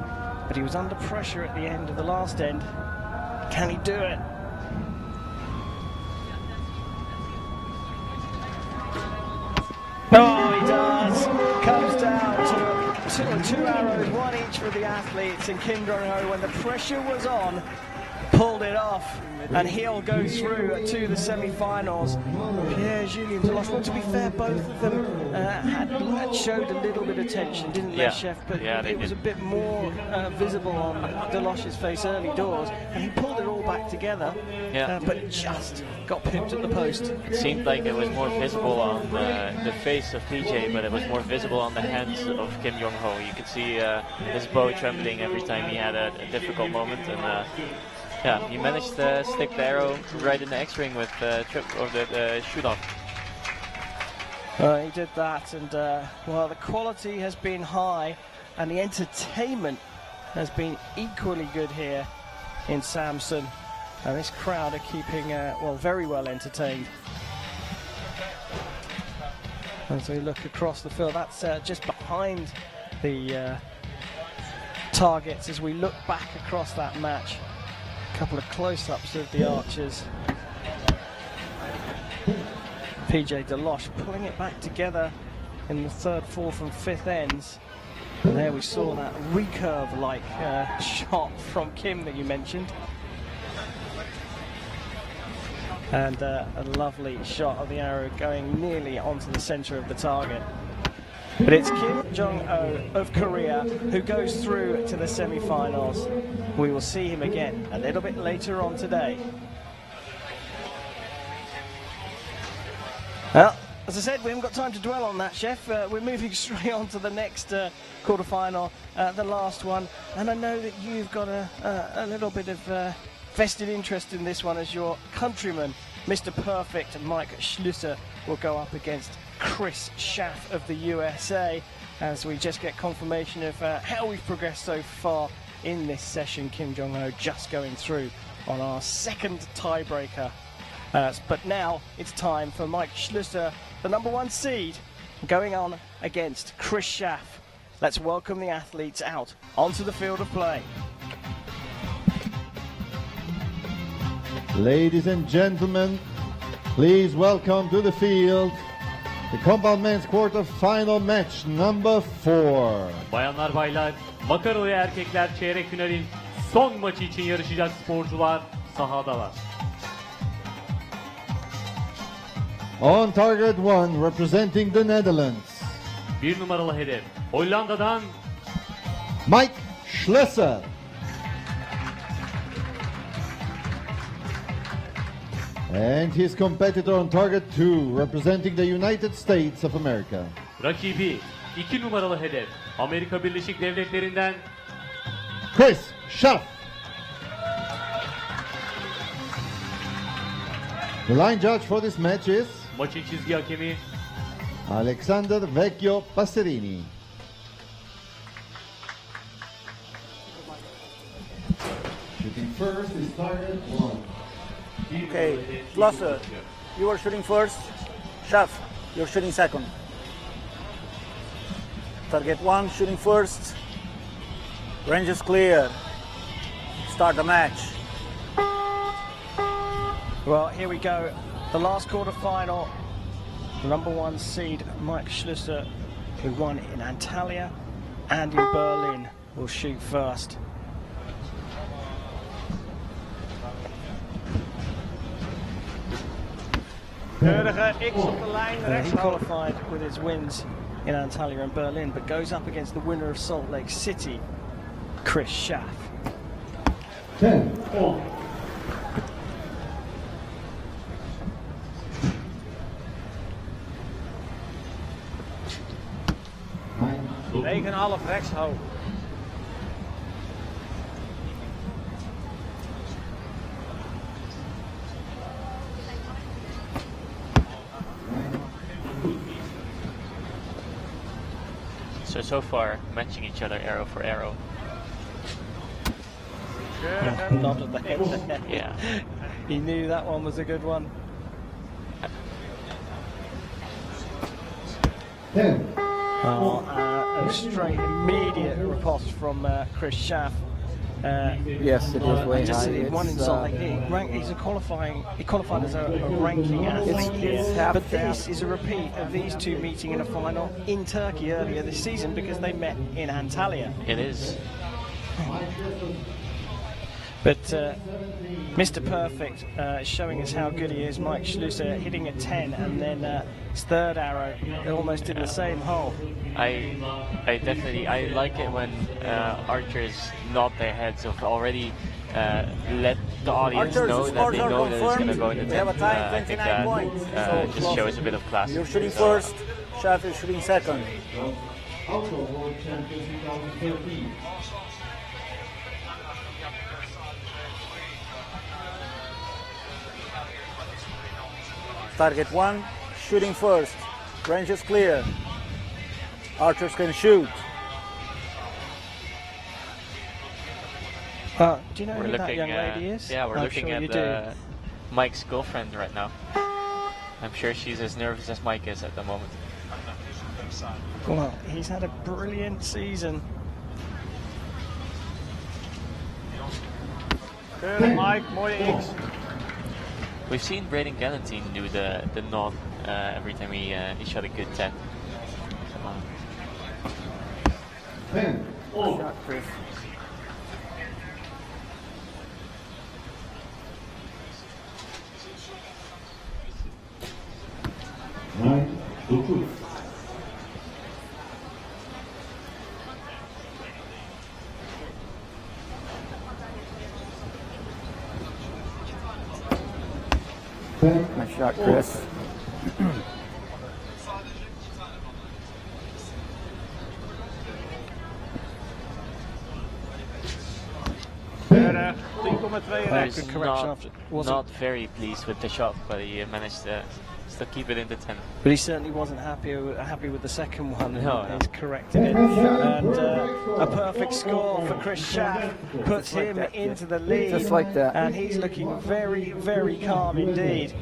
but he was under pressure at the end of the last end. Can he do it? Oh, he does. Comes down to two arrows, one each for the athletes, and Kim Jong-ho, when the pressure was on, pulled it off, and he'll go through to the semi-finals. Pierre-Julien Deloche. Well, to be fair, both of them had showed a little bit of tension, didn't they, Chef? But it was a bit more visible on Deloche's face early doors, and he pulled it all back together, but just got pipped at the post. It seemed like it was more visible on the face of PJ, but it was more visible on the hands of Kim Jong-ho. You could see his bow trembling every time he had a difficult moment, and yeah, he managed to stick the arrow right in the X-ring with the shoot-off. He did that, and well, the quality has been high, and the entertainment has been equally good here in Samsun. And this crowd are keeping, well, very well entertained. As we look across the field, that's just behind the targets as we look back across that match. A couple of close-ups of the archers. PJ Deloche pulling it back together in the 3rd, 4th and 5th ends. And there we saw that recurve-like shot from Kim that you mentioned. And a lovely shot of the arrow going nearly onto the center of the target. But it's Kim Jong-ho of Korea who goes through to the semi-finals. We will see him again a little bit later on today. Well, as I said, we haven't got time to dwell on that, Chef. We're moving straight on to the next quarterfinal, the last one. And I know that you've got a little bit of vested interest in this one, as your countryman, Mr. Perfect, Mike Schlusser, will go up against Chris Schaff of the USA, as we just get confirmation of how we've progressed so far in this session. Kim Jong-ho just going through on our 2nd tiebreaker. But now it's time for Mike Schlusser, the #1 seed, going on against Chris Schaff. Let's welcome the athletes out onto the field of play. Ladies and gentlemen, please welcome to the field the compound men's quarter-final match number 4. Bayanlar baylar, makaralı erkekler çeyrek finalin son maçı için yarışacak sporcular sahadalar. On target 1, representing the Netherlands, 1 numaralı hedef Hollanda'dan Mike Schlusser. And his competitor on target 2, representing the United States of America, rakibi 2 numaralı hedef Amerika Birleşik Devletleri'nden Chris Schaff. The line judge for this match is maçın çizgi hakemi Alexander Vecchio Passerini. Shooting first is target 1. Okay, Schlusser, you are shooting first. Schaff, you're shooting second. Target 1, shooting first. Range is clear. Start the match. Well, here we go. The last quarter-final. The #1 seed, Mike Schlusser, who won in Antalya and in Berlin, will shoot first. He qualified with his wins in Antalya and Berlin, but goes up against the winner of Salt Lake City, Chris Schaff. 10. Half rechts houden. So far, matching each other arrow for arrow. Nod of the head there. Yeah. He knew that one was a good one. 10. A straight, immediate riposte from Chris Schaff. Yes, it is way Just high. one It's, inside. He's a qualifying. He qualified as a ranking athlete here, but this is a repeat of these two meeting in a final in Turkey earlier this season because they met in Antalya. It is. But Mr. Perfect showing us how good he is. Mike Schlusser hitting a 10, and then his third arrow almost in the same hole. I like it when archers nod their heads of already let the audience Archers, know the that they scores are know that it's going to confirmed. go in the We have a 10th. tie, I think 29 points. that So just shows a bit of class. You're shooting first, Schaff is shooting second. Also World Champion 2013. Target 1, shooting first. Range is clear. Archers can shoot. Do you know We're who that looking, young lady is? yeah, we're I'm looking sure you at Mike's girlfriend right now. I'm sure she's as nervous as Mike is at the moment. Well, he's had a brilliant season. Good, Mike, mooie X. We've seen Braden Galantine do the nod every time he shot a good 10. 10. Shot, Chris. Nine. 9. Nice shot, Chris. He's Good correction after. not very pleased with the shot, but he managed to still keep it in the 10. But he certainly wasn't happy with the second one. No. He's corrected it. And a perfect score for Chris Schaff puts him into the lead. Just like that. And he's looking very, very calm indeed.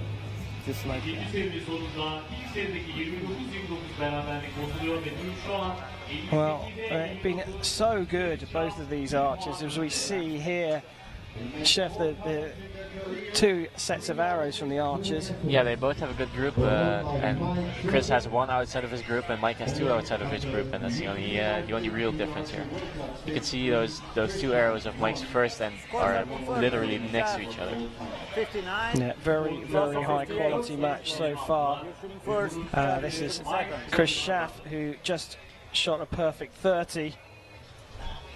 Just like that. 7. seviyesi sonunda ilk serideki 29-29 beraberlik bozuluyor ve dün şu an 50 Well, been so good, both of these archers, as we see here. Chef, the two sets of arrows from the archers. Yeah, they both have a good group, and Chris has one outside of his group, and Mike has two outside of his group, and that's the only real difference here. You can see those two arrows of Mike's first and are literally next to each other. 59. Yeah, very, very high quality match so far. Shooting first. This is Chris Schaff, who just shot a perfect 30.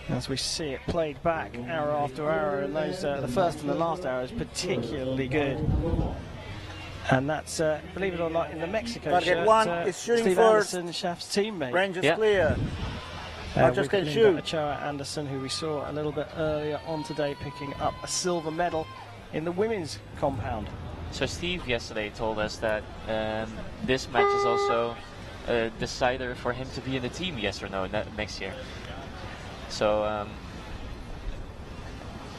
As we see it played back, arrow after arrow, and those the first and the last arrow is particularly good. And that's, believe it or not, in the Mexico Target shirt, 1 is shooting Steve first. Anderson, Schaff's teammate. Range is Yeah. clear. Archers with can Linda shoot. Ochoa Anderson, who we saw a little bit earlier on today, picking up a silver medal in the women's compound. So Steve yesterday told us that this match is also a decider for him to be in the team, yes or no, next year. So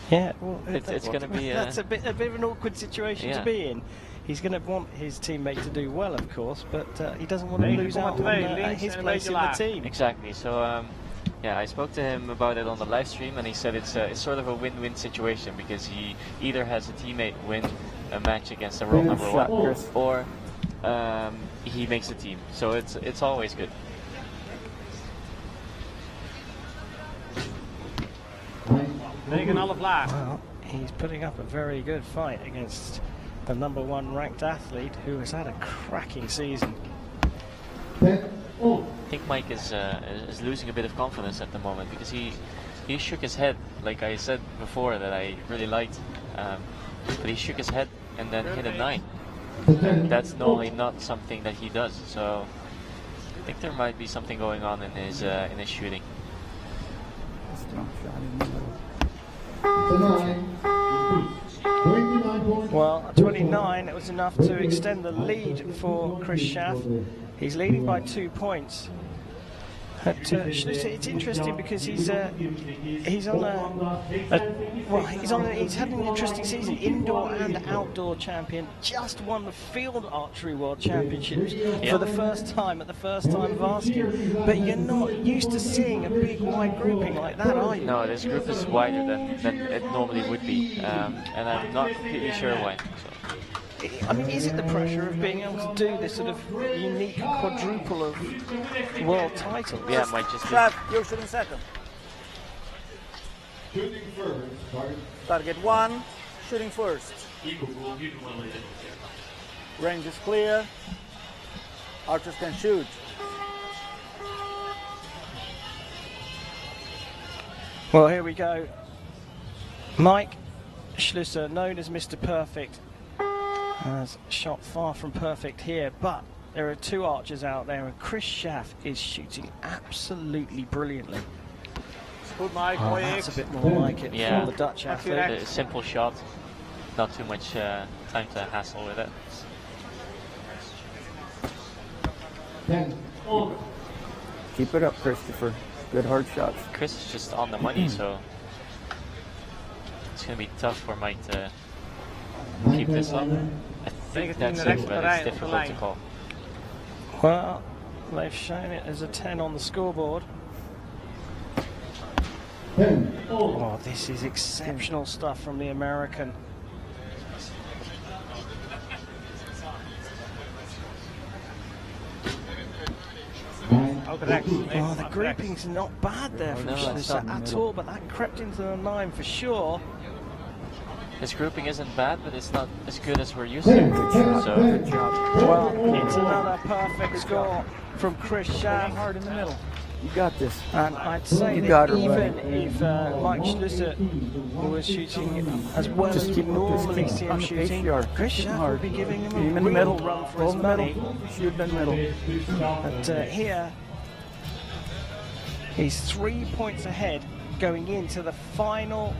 Yeah, well, it's going to be that's a bit of an awkward situation Yeah. to be in. He's going to want his teammate to do well, of course, but he doesn't want to lose out on his place in the team. exactly. So yeah, I spoke to him about it on the live stream, and he said it's sort of a win-win situation because he either has a teammate win a match against the world number Shot, one, Chris. or he makes the team. So it's always good. Megan Olaflaar. Well, he's putting up a very good fight against the #1 ranked athlete who has had a cracking season. 10. I think Mike is losing a bit of confidence at the moment because he shook his head, like I said before, that I really liked, but he shook his head and then hit a 9. And that's normally not something that he does. So I think there might be something going on in his shooting. Strong shot in the middle. 9. 29 points. Well, at 29, it was enough to extend the lead for Chris Schaff. He's leading by 2 points. It's interesting because he's had an interesting season, indoor and outdoor champion, just won the Field Archery World Championships for the first time at the first time of asking. But you're not used to seeing a big wide grouping like that, are you? No, this group is wider than it normally would be, and I'm not completely sure why. So. I mean, is it the pressure of being able to do this sort of unique quadruple of world titles? Yeah, it might just be. Shaf, you're shooting second. Shooting first. Target 1, shooting first. Range is clear. Archers can shoot. Well, here we go. Mike Schlusser, known as Mr. Perfect, has shot far from perfect here, but there are two archers out there, and Chris Schaff is shooting absolutely brilliantly. Good, Mike. That's a bit more like it Yeah. from the Dutch athlete. A simple shot, not too much time to hassle with it. Keep it up, Christopher. Good hard shots. Chris is just on the money, so it's going to be tough for Mike to keep this up. I think that's it, but it's difficult to call. Well, they've shown it as a 10 on the scoreboard. Oh, this is exceptional stuff from the American. Oh, the grouping's not bad there from Schlusser at all, but that crept into the 9 for sure. His grouping isn't bad, but it's not as good as we're used to. So, well, it's another perfect score from Chris Schaff. Hard in the middle. You got this. And I'd say that even if Mike Schlusser was shooting as well as you normally see him shooting, Chris Schaff would be giving him a real run for his money. Shoot in the middle. But here, he's 3 points ahead going into the final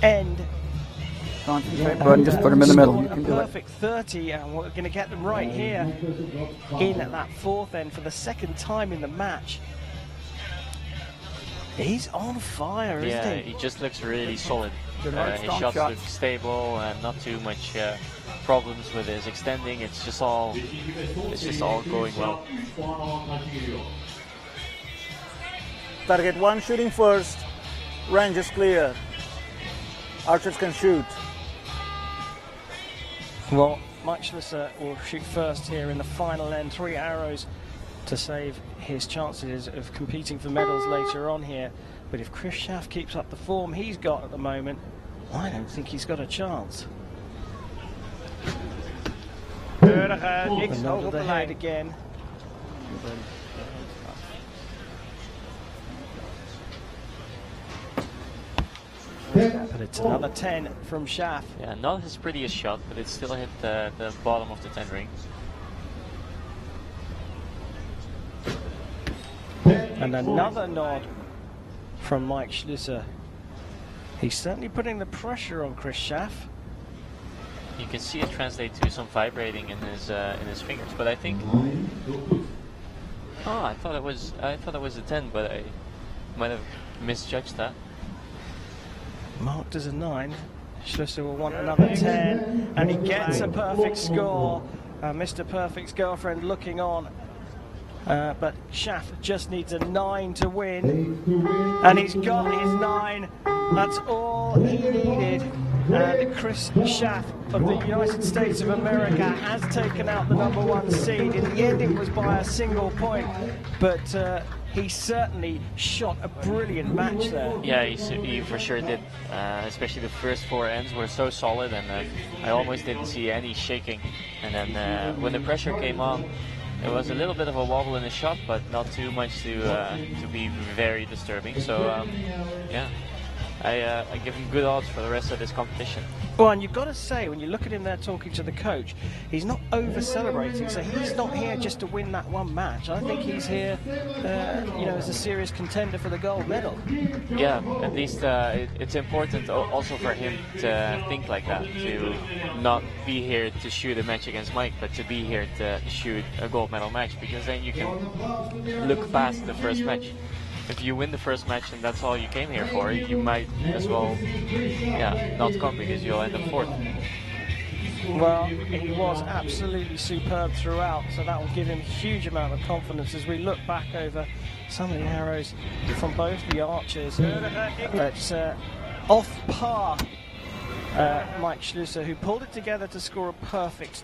end. Concentrate, bud. Just put him in the middle. You A can do it. perfect 30, and we're going to get them right here in at that fourth end for the second time in the match. He's on fire, isn't yeah, he? he just looks really solid. Good hard, His strong shots shots. look stable and not too much problems with his extending. It's just all going well. Target 1, shooting first. Range is clear. Archers can shoot. Well, Mike Schlusser will shoot first here in the final end. 3 arrows to save his chances of competing for medals later on here. But if Chris Schaff keeps up the form he's got at the moment, I don't think he's got a chance. Another the head again. But it's another 10 from Schaff. Yeah, not his prettiest shot, but it still hit the bottom of the 10 ring. And another nod from Mike Schlusser. He's certainly putting the pressure on Chris Schaff. You can see it translate to some vibrating in his fingers, but I think. Oh, I thought it was a 10, but I might have misjudged that. Marked as a 9. Schlusser will want another 10, and he gets a perfect score. Mr. Perfect's girlfriend looking on. But Schaff just needs a 9 to win, and he's got his 9. That's all he needed. Chris Schaff of the United States of America has taken out the #1 seed. In the end, it was by a single point, but he certainly shot a brilliant match there. Yeah, he for sure did. Especially the first 4 ends were so solid, and I almost didn't see any shaking. And then when the pressure came on, it was a little bit of a wobble in the shot, but not too much to be very disturbing. So yeah. I give him good odds for the rest of this competition. Well, and you've got to say, when you look at him there talking to the coach, he's not over-celebrating, so he's not here just to win that one match. I think he's here, as a serious contender for the gold medal. Yeah, at least it's important also for him to think like that, to not be here to shoot a match against Mike, but to be here to shoot a gold medal match, because then you can look past the first match. If you win the first match and that's all you came here for, you might as well, not come because you'll end up fourth. Well, he was absolutely superb throughout, so that will give him a huge amount of confidence as we look back over some of the arrows from both the archers. It's off par, Mike Schlusser, who pulled it together to score a perfect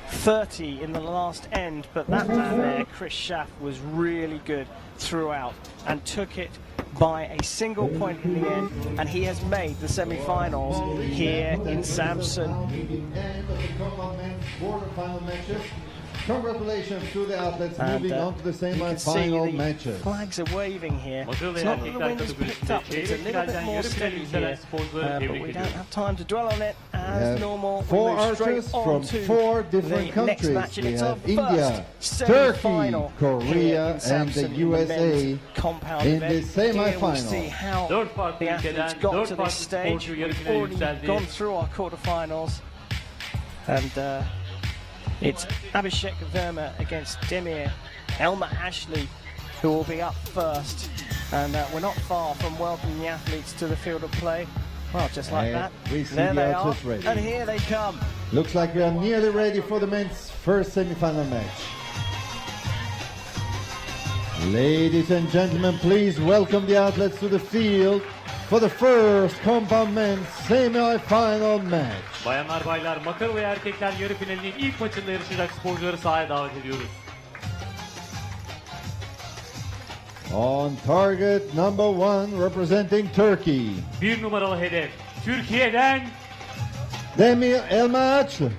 30 in the last end, but that man there, Chris Schaff, was really good throughout and took it by a single point in the end, and he has made the semi-finals here in Samsun. Congratulations to the athletes moving on to the semi-final matches. Flags are waving here. It's not that the wind has picked up, it's a little bit more steady here, but we don't have time to dwell on it. As normal, four archers from 4 different countries. We have India, Turkey, Korea, and the USA in the semi-final. See how the athletes got to this stage. We've already gone through our quarterfinals, and it's Abhishek Verma against Demir Elmer Ashley, who will be up first. And we're not far from welcoming the athletes to the field of play. Well, just like that. There they are, ready. And here they come. Looks like we are nearly ready for the men's first semi-final match. Ladies and gentlemen, please welcome the athletes to the field for the first compound men's semi-final match. Bayanlar baylar, makara ve erkekler yarı finalinin ilk maçında yarışacak sporcuları sahaya davet ediyoruz. On target number 1, representing Turkey. 1 numaralı hedef Türkiye'den Demir Elmaçlı.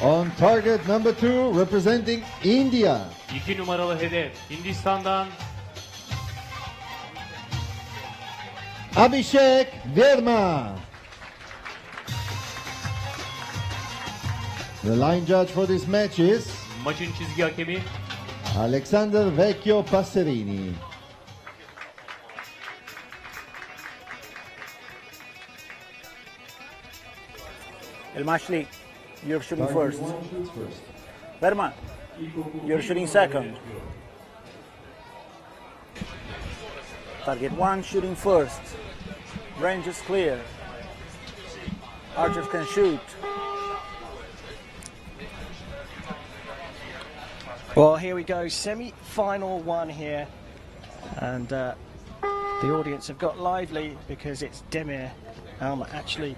On target number 2, representing India. 2 numaralı hedef Hindistan'dan Abhishek Verma. The line judge for this match is maçın çizgi hakemi Alexander Vecchio Passerini. Elmaçlı, you're shooting first. Verma, you're shooting second. Target 1 shooting first. Range is clear. Archers can shoot. Well, here we go, semi-final 1 here, and the audience have got lively because it's Demir Elmer actually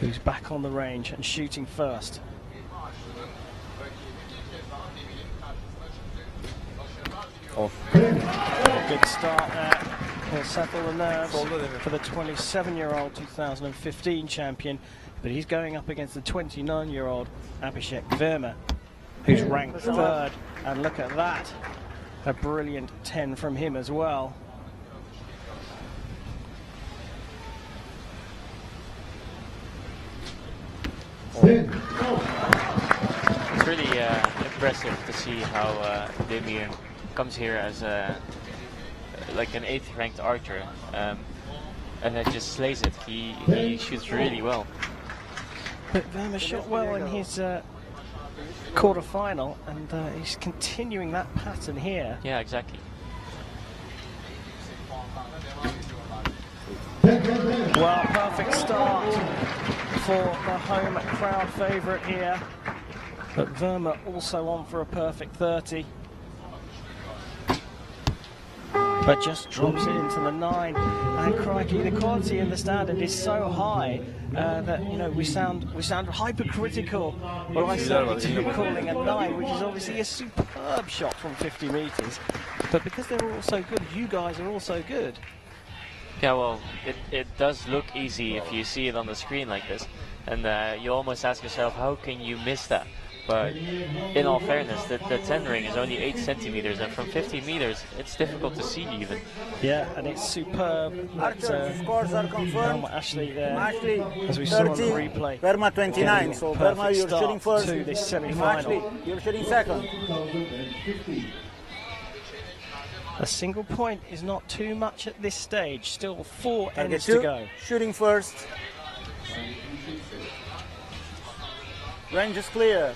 who's back on the range and shooting first. Good start there. He'll settle the nerves for the 27-year-old 2015 champion, but he's going up against the 29-year-old Abhishek Verma, who's ranked 3rd, and look at that, a brilliant 10 from him as well. It's really impressive to see how Demir comes here as like an 8th ranked archer, and then just slays it. He shoots really well. But Verma shot well in his quarter-final, and he's continuing that pattern here. Yeah, exactly. Well, perfect start for the home crowd favourite here. But Verma also on for a perfect 30. But just drops it into the 9. And crikey, the quality and the standard is so high that, you know, we sound hypercritical. Well, I certainly do calling a 9, which is obviously a superb shot from 50 metres. But because they're all so good, you guys are also good. Yeah, well, it does look easy if you see it on the screen like this. And you almost ask yourself, how can you miss that? But in all fairness, the 10 ring is only 8 centimeters, and from 50 meters, it's difficult to see even. Yeah, and it's superb. Archer scores are confirmed. Ashley there, Ashley, as we 30, saw on the replay. Verma 29. So Verma, you're shooting first. To this semi-final. Ashley, you're shooting second. A single point is not too much at this stage. Still 4 ends two, to go. Shooting first. Range is clear.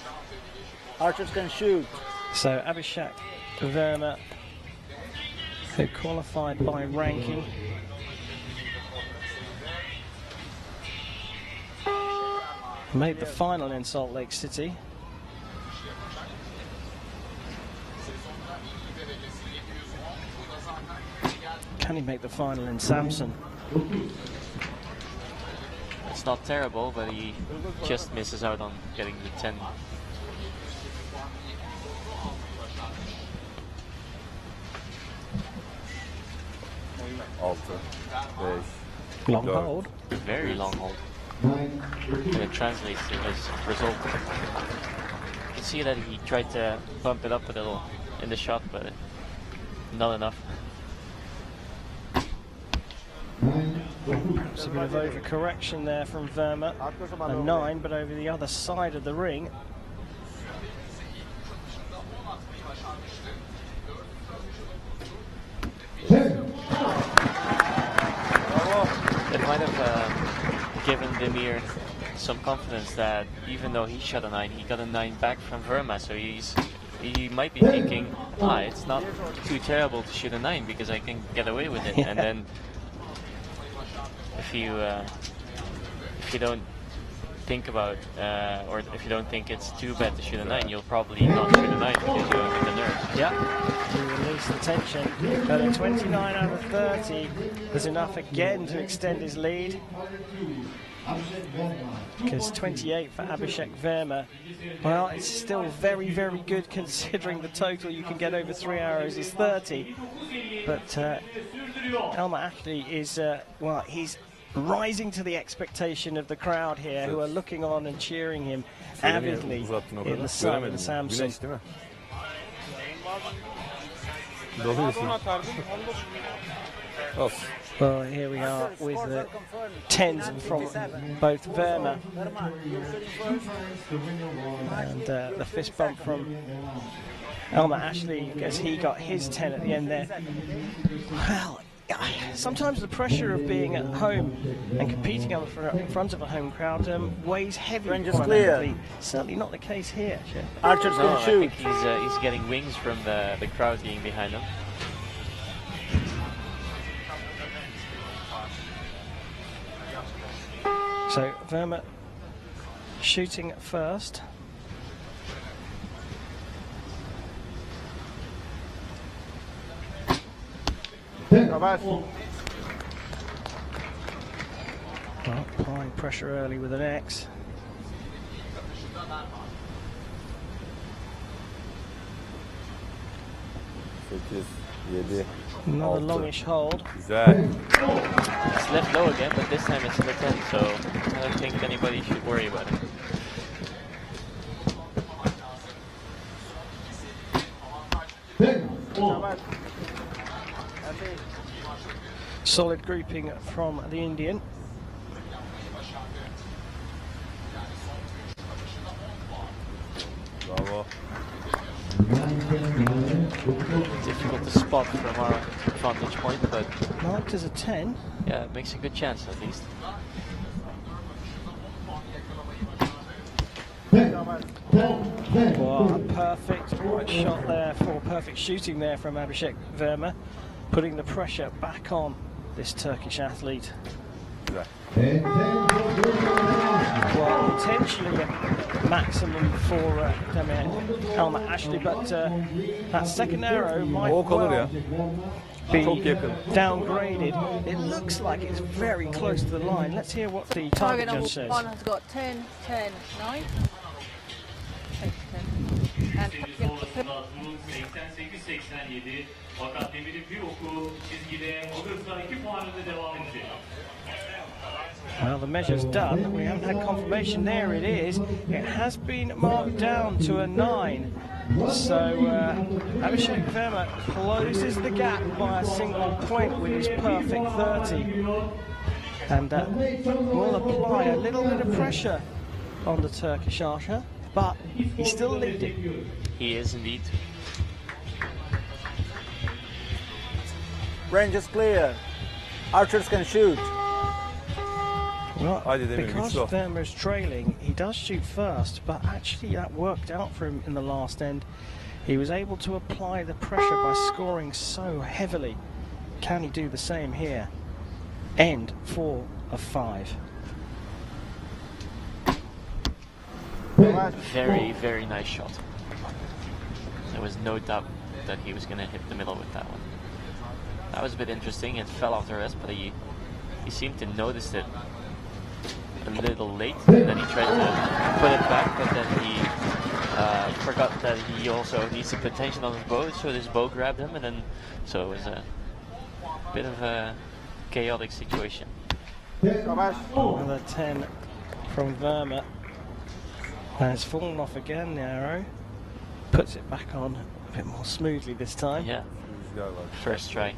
Archers can shoot. So Abhishek Verma, who qualified by ranking, made the final in Salt Lake City. Can he make the final in Samsun? It's not terrible, but he just misses out on getting the 10. Long hold. Very long hold. And it translates to his result. You can see that he tried to bump it up a little in the shot, but not enough. Perhaps a bit of overcorrection there from Verma. A 9, but over the other side of the ring. It might have given Demir some confidence that even though he shot a 9, he got a 9 back from Verma, so he might be thinking, it's not too terrible to shoot a 9 because I can get away with it. And then if you don't think about or if you don't think it's too bad to shoot a 9, you'll probably not shoot a 9 because you don't get the nerves. Yeah, to release the tension. But a 29 out of 30 was enough again to extend his lead. Because 28 for Abhishek Verma, well, it's still very, very good considering the total you can get over 3 arrows is 30. But Elmer Ashley is, well, he's rising to the expectation of the crowd here who are looking on and cheering him avidly in the sun of the Samsun. Well, here we are with the 10s from both Verma and the fist bump from Elmer Ashley because he got his 10 at the end there. Well, sometimes the pressure of being at home and competing in front of a home crowd weighs heavy. Range is clear. Certainly not the case here. Archers can shoot. I think he's getting wings from the crowd being behind him. So Verma shooting first. Well, applying pressure early with an X. Another longish hold. It's left low again, but this time it's in the 10, so I don't think anybody should worry about it. Solid grouping from the Indian. Difficult to spot from our vantage point, but marked as a 10. Yeah, it makes a good chance at least. Wow, perfect shot there for perfect shooting there from Abhishek Verma, putting the pressure back on this Turkish athlete. Well, potentially a maximum for Elmer Ashley, but that second arrow might well be downgraded. It looks like it's very close to the line. Let's hear what the target judge says. One has got 10, 10, 9. 10, 10. And fakat Demir'in bir oku çizgide olursa 2 puanında devam edecek. Well, the measure's done. We haven't had confirmation. There it is. It has been marked down to a 9. So Abhishek Verma closes the gap by a single point with his perfect 30. And will apply a little bit of pressure on the Turkish archer, but he's still leading. He is indeed. Range is clear. Archers can shoot. Well, because Verma is trailing, he does shoot first, but actually that worked out for him in the last end. He was able to apply the pressure by scoring so heavily. Can he do the same here? End 4 of 5. Very, very nice shot. There was no doubt that he was going to hit the middle with that one. That was a bit interesting. It fell off the rest, but he seemed to notice it a little late, and then he tried to put it back, but then he forgot that he also needs to put tension on his bow, so his bow grabbed him, and then so it was a bit of a chaotic situation. Another 10 from Verma, and it's fallen off again. The arrow puts it back on a bit more smoothly this time. Yeah, first try.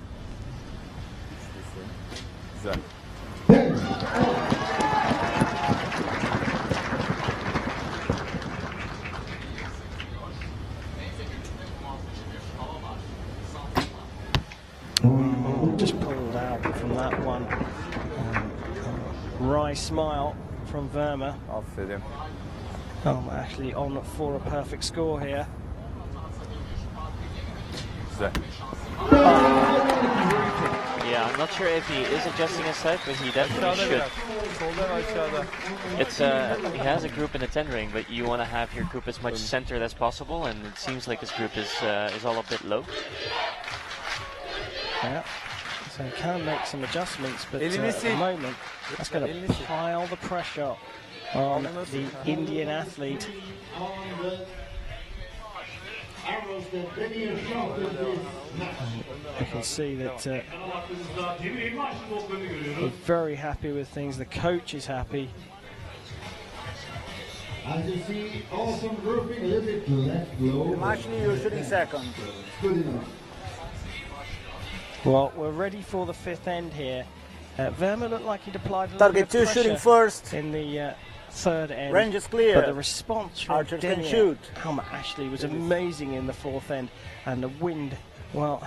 Just pulled out from that one. Wry smile from Verma. Aferin. Actually on for a perfect score here. Yeah, I'm not sure if he is adjusting his sight, but he definitely should. It's he has a group in the 10 ring, but you want to have your group as much centered as possible, and it seems like his group is all a bit low. Yeah, so he can make some adjustments, but at the moment that's going to pile the pressure on the Indian athlete. You can see that we're very happy with things. The coach is happy. As you see, awesome grouping, a little bit left low. Actually, you're shooting second. Good enough. Well, we're ready for the 5th end here. Verma looked like he'd applied a little Target bit of 2 shooting pressure first. in the 3rd end. Range is clear. But the response from Archers can shoot. Ashley was amazing in the 4th end, and the wind, well,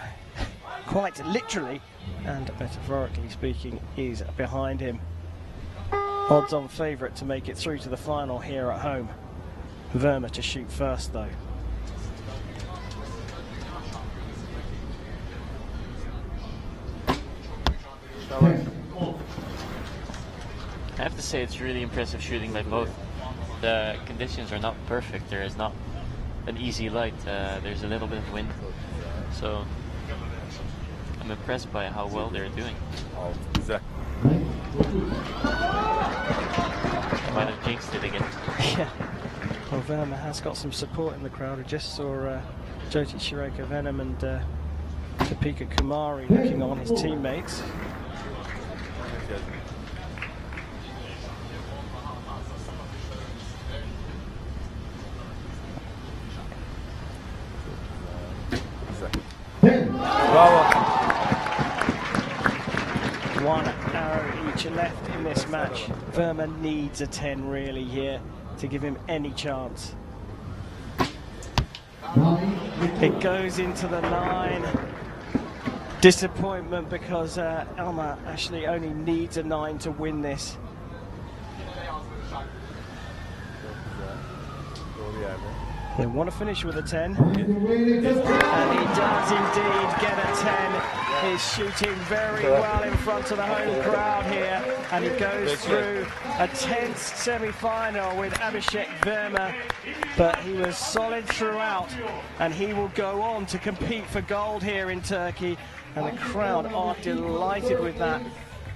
quite literally and metaphorically speaking, is behind him. Odds-on favourite to make it through to the final here at home. Verma to shoot first, though. I have to say it's really impressive shooting by both. The conditions are not perfect. There is not an easy light. There's a little bit of wind. So I'm impressed by how well they're doing. Might have jinxed it again. Yeah. Well, Verma has got some support in the crowd. I just saw Jyoti Shireka Venom and Deepika Kumari looking on his teammates. One arrow each left in this match. Verma needs a 10 really here to give him any chance. It goes into the 9. Disappointment because Elma actually only needs a 9 to win this. They want to finish with a 10. And he does indeed get a 10. He's shooting very well in front of the home crowd here. And he goes through a tense semi-final with Abhishek Verma. But he was solid throughout. And he will go on to compete for gold here in Turkey. And the crowd are delighted with that.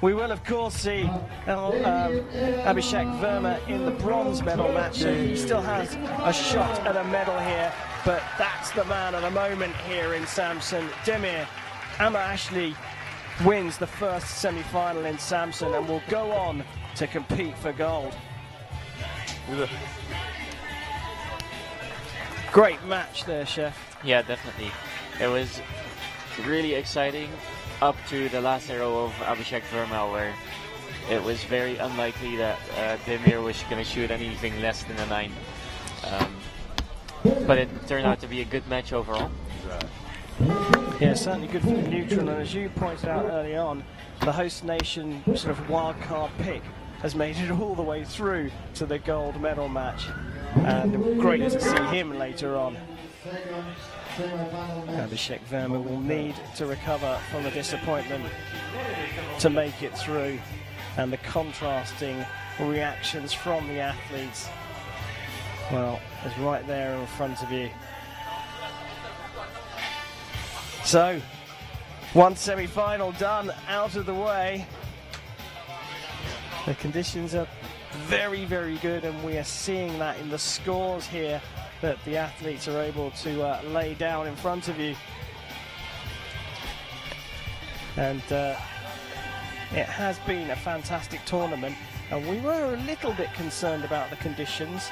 We will, of course, see Abhishek Verma in the bronze medal match. So he still has a shot at a medal here, but that's the man of the moment here in Samsun. Demir Ama Ashley wins the first semi-final in Samsun and will go on to compete for gold. Great match there, Chef. Yeah, definitely. It was really exciting up to the last arrow of Abhishek Verma, where it was very unlikely that Demir was going to shoot anything less than a 9. But it turned out to be a good match overall. Yeah, certainly good for the neutral, and as you pointed out early on, the host nation sort of wild card pick has made it all the way through to the gold medal match, and great to see him later on. Abhishek Verma will need to recover from the disappointment to make it through, and the contrasting reactions from the athletes, well, is right there in front of you. So, one semi-final done, out of the way. The conditions are very, very good, and we are seeing that in the scores here that the athletes are able to lay down in front of you. And it has been a fantastic tournament, and we were a little bit concerned about the conditions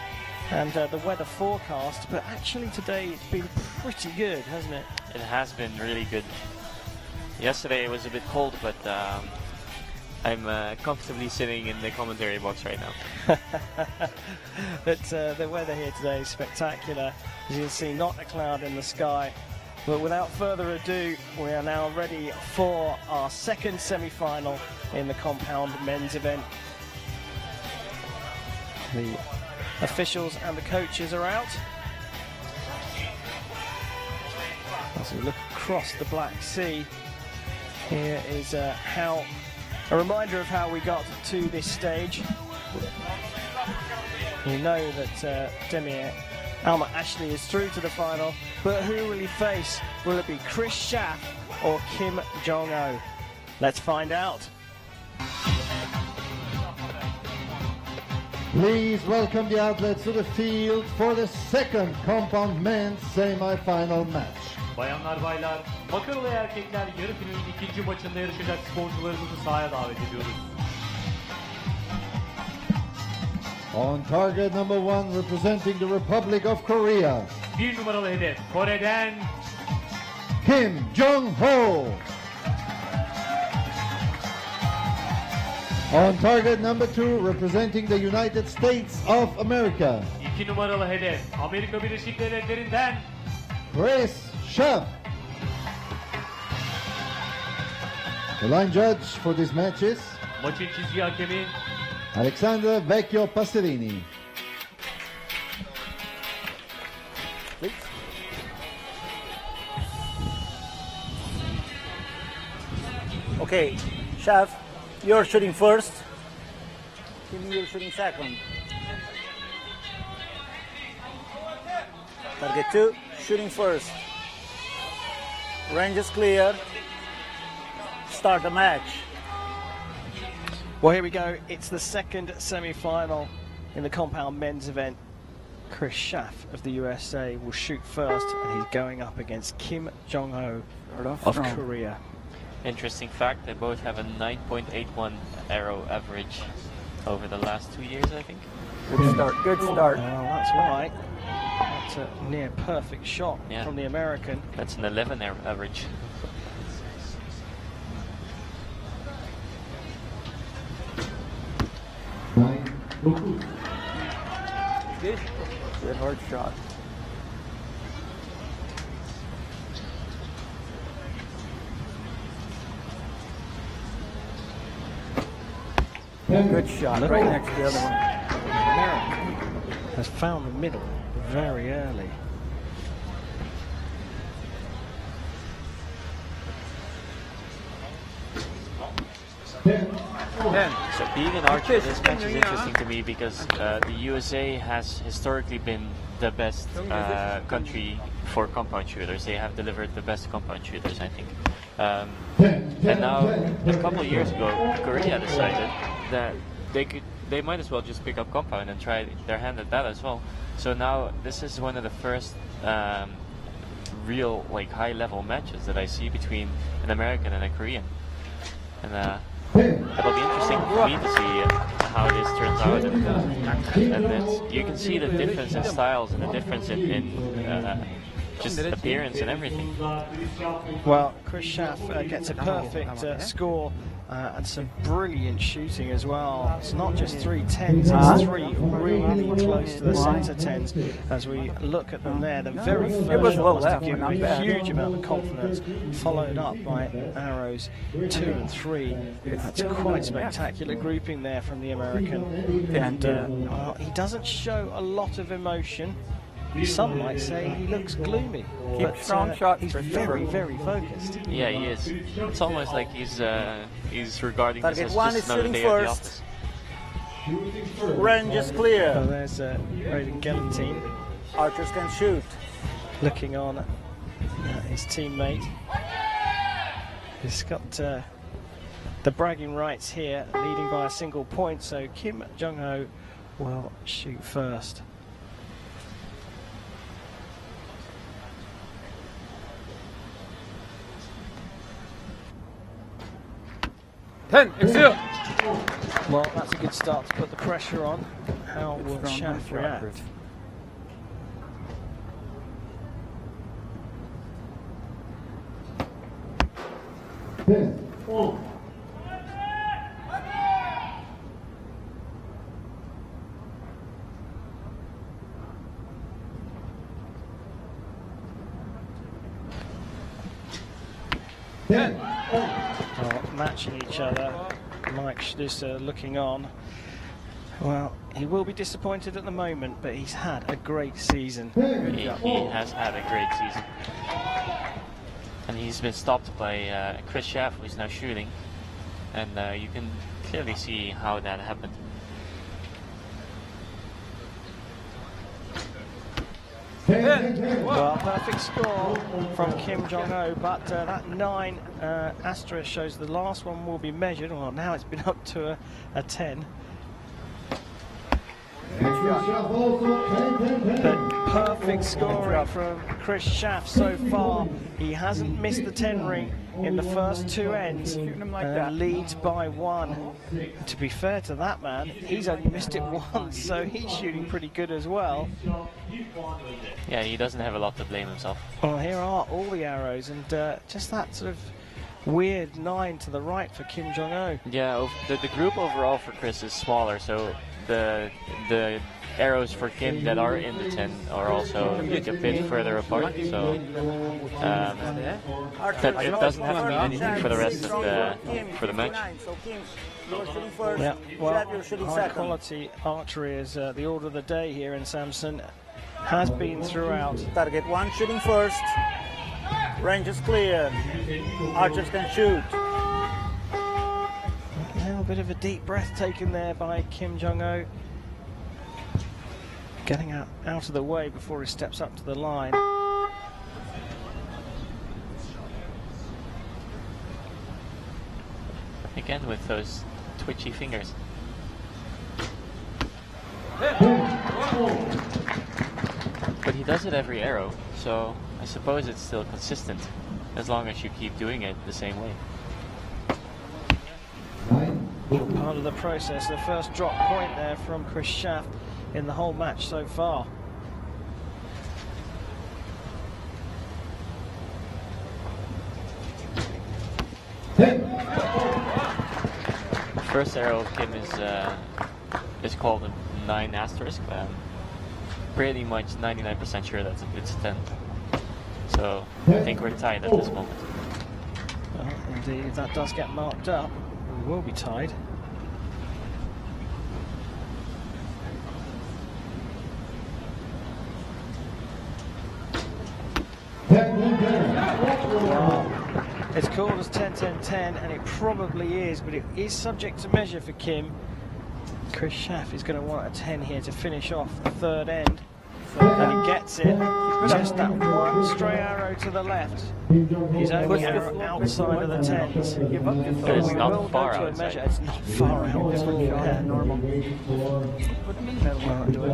and the weather forecast, but actually today it's been pretty good, hasn't it? It has been really good. Yesterday it was a bit cold, but I'm comfortably sitting in the commentary box right now. But the weather here today is spectacular. As you can see, not a cloud in the sky. But without further ado, we are now ready for our second semi-final in the compound men's event. The officials and the coaches are out. As we look across the Black Sea, here is a reminder of how we got to this stage. We know that Demir Alma Ashley is through to the final, but who will he face? Will it be Chris Schaff or Kim Jong-ho? Let's find out. Please welcome the athletes to the field for the second compound men's semi-final match. Bayanlar baylar, Makaralı erkekler yarı finalin ikinci maçında yarışacak sporcularımızı sahaya davet ediyoruz. On target number 1, representing the Republic of Korea, 1 numaralı hedef Kore'den Kim Jong-ho. On target number 2, representing the United States of America, 2 numaralı hedef Amerika Birleşik Devletleri'nden Chris Schaff. The line judge for these matches, maçın çizgi hakemi Alexander Vecchio Pastorini. Okay, Chef, you're shooting first. Kim, you're shooting second. Target 2, shooting first. Range is clear. Start the match. Well, here we go. It's the second semi-final in the compound men's event. Chris Schaff of the USA will shoot first, and he's going up against Kim Jong-ho of Korea. Interesting fact, they both have a 9.81 arrow average over the last 2 years, I think. Good start, good start. Well, that's right. That's a near perfect shot from the American. That's an 11 average. Good hard shot. Good shot, right next to the other one. Has found the middle very early. So being an archer, this match is interesting to me because the USA has historically been the best country for compound shooters. They have delivered the best compound shooters, I think. And now, a couple of years ago, Korea decided that they might as well just pick up compound and try their hand at that as well. So now this is one of the first real high-level matches that I see between an American and a Korean. And it'll be interesting for me to see how this turns out, and you can see the difference in styles and the difference in just appearance and everything. Well, Chris Schaff gets a perfect score and some brilliant shooting as well. It's not just 3 10s, it's 3 really close to the centre 10s. As we look at them there, the very first shot must have given a huge amount of confidence, followed up by arrows 2 and 3. That's quite spectacular grouping there from the American. And well, he doesn't show a lot of emotion. Some might say he looks gloomy, but he's very, very focused. Yeah, he is. It's almost like he's regarding this as just another day at the office. Range is clear. Oh, there's Raiden Gelentine. Archers can shoot. Looking on at his teammate. He's got the bragging rights here, leading by a single point, so Kim Jong-ho will shoot first. Well, that's a good start to put the pressure on. How will Schaff react? Matching each other. Mike Schlusser looking on. Well, he will be disappointed at the moment, but he's had a great season. He has had a great season. And he's been stopped by Chris Schaff, who's now shooting. And you can clearly see how that happened. Well, perfect score from Kim Jong-ho, but that 9 asterisk shows the last one will be measured. Well, now it's been up to a 10. But perfect scoring from Chris Schaff so far. He hasn't missed the 10 ring in the first 2 ends, leads by 1. To be fair to that man, he's only missed it once, so he's shooting pretty good as well. Yeah, he doesn't have a lot to blame himself. Well, here are all the arrows, and just that sort of weird 9 to the right for Kim Jong-ho. Yeah, the group overall for Chris is smaller, so the arrows for Kim that are in the 10 are also a bit further apart, so it doesn't have to mean anything for the rest of the match. Yeah, well, high quality archery is the order of the day here in Samsun. Has been throughout. Target 1 shooting first. Range is clear. Archers can shoot. Now a bit of a deep breath taken there by Kim Jong-ho. Getting out of the way before he steps up to the line. Again with those twitchy fingers. But he does it every arrow, so I suppose it's still consistent, as long as you keep doing it the same way. Part of the process, the first drop point there from Chris Schaff in the whole match so far. The first arrow of Kim is called a 9 asterisk, but I'm pretty much 99% sure that it's a 10. So I think we're tied at this moment. Well, indeed, if that does get marked up, we will be tied. It's called as 10-10-10, and it probably is, but it is subject to measure for Kim. Chris Schaff is going to want a 10 here to finish off the 3rd end, and he gets it. Just that one stray arrow to the left. His only arrow outside of the 10s. But it's not far outside. It's not far out at all. Yeah.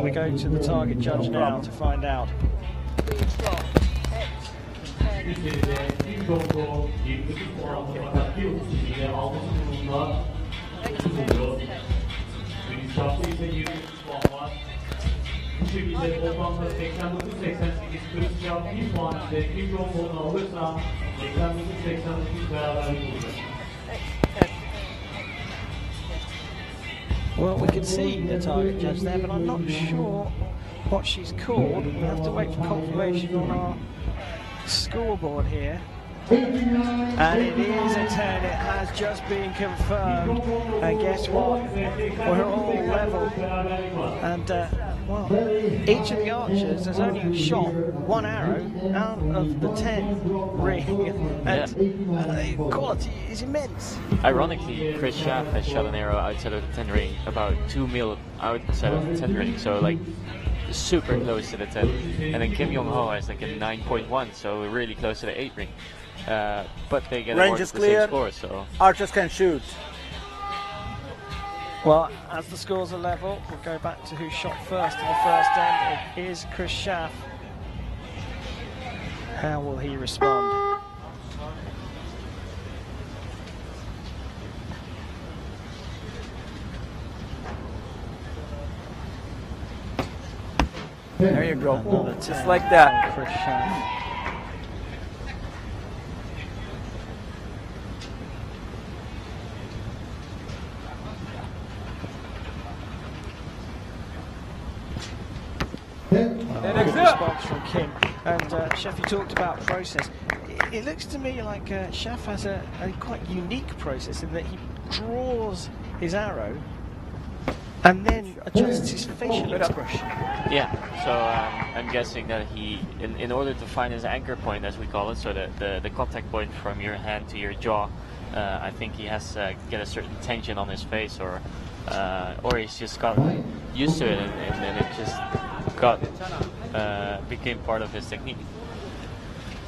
We go to the target judge now to find out. Bu seride Kim Jong-un 29 puan sonra takviye usulüyle 6. turunda buluyor. Birinci hafta ise 23 puan var. Bu şekilde toplamda 89-88 Christian 1 puan ile Kim Jong-un'u alırsa 89-89 beraberlik olacak. Well, we can see the target judge there, but I'm not sure what she's called. We have to wait for confirmation on our scoreboard here. And it is a 10, it has just been confirmed. And guess what? We're all level. And, well, each of the archers has only shot one arrow out of the 10 ring. And the quality is immense. Ironically, Chris Schaff has shot an arrow outside of the 10 ring, about 2 mil outside of the 10 ring. So, like, super close to the 10. And then Kim Jong-ho has like a 9.1, so really close to the 8 ring. But they get range is clear. Score, so Archers can shoot. Well, as the scores are level, we'll go back to who shot first in the first end. It is Chris Schaff. How will he respond? There you go. Just like that. Chris Schaff. Good response from Kim. And Chef, you talked about process. It looks to me like Chef has a quite unique process in that he draws his arrow and then adjusts his facial expression. Yeah, so I'm guessing that he, in order to find his anchor point, as we call it, so the contact point from your hand to your jaw, I think he has to get a certain tension on his face, or he's just got used to it, and then it just became part of his technique.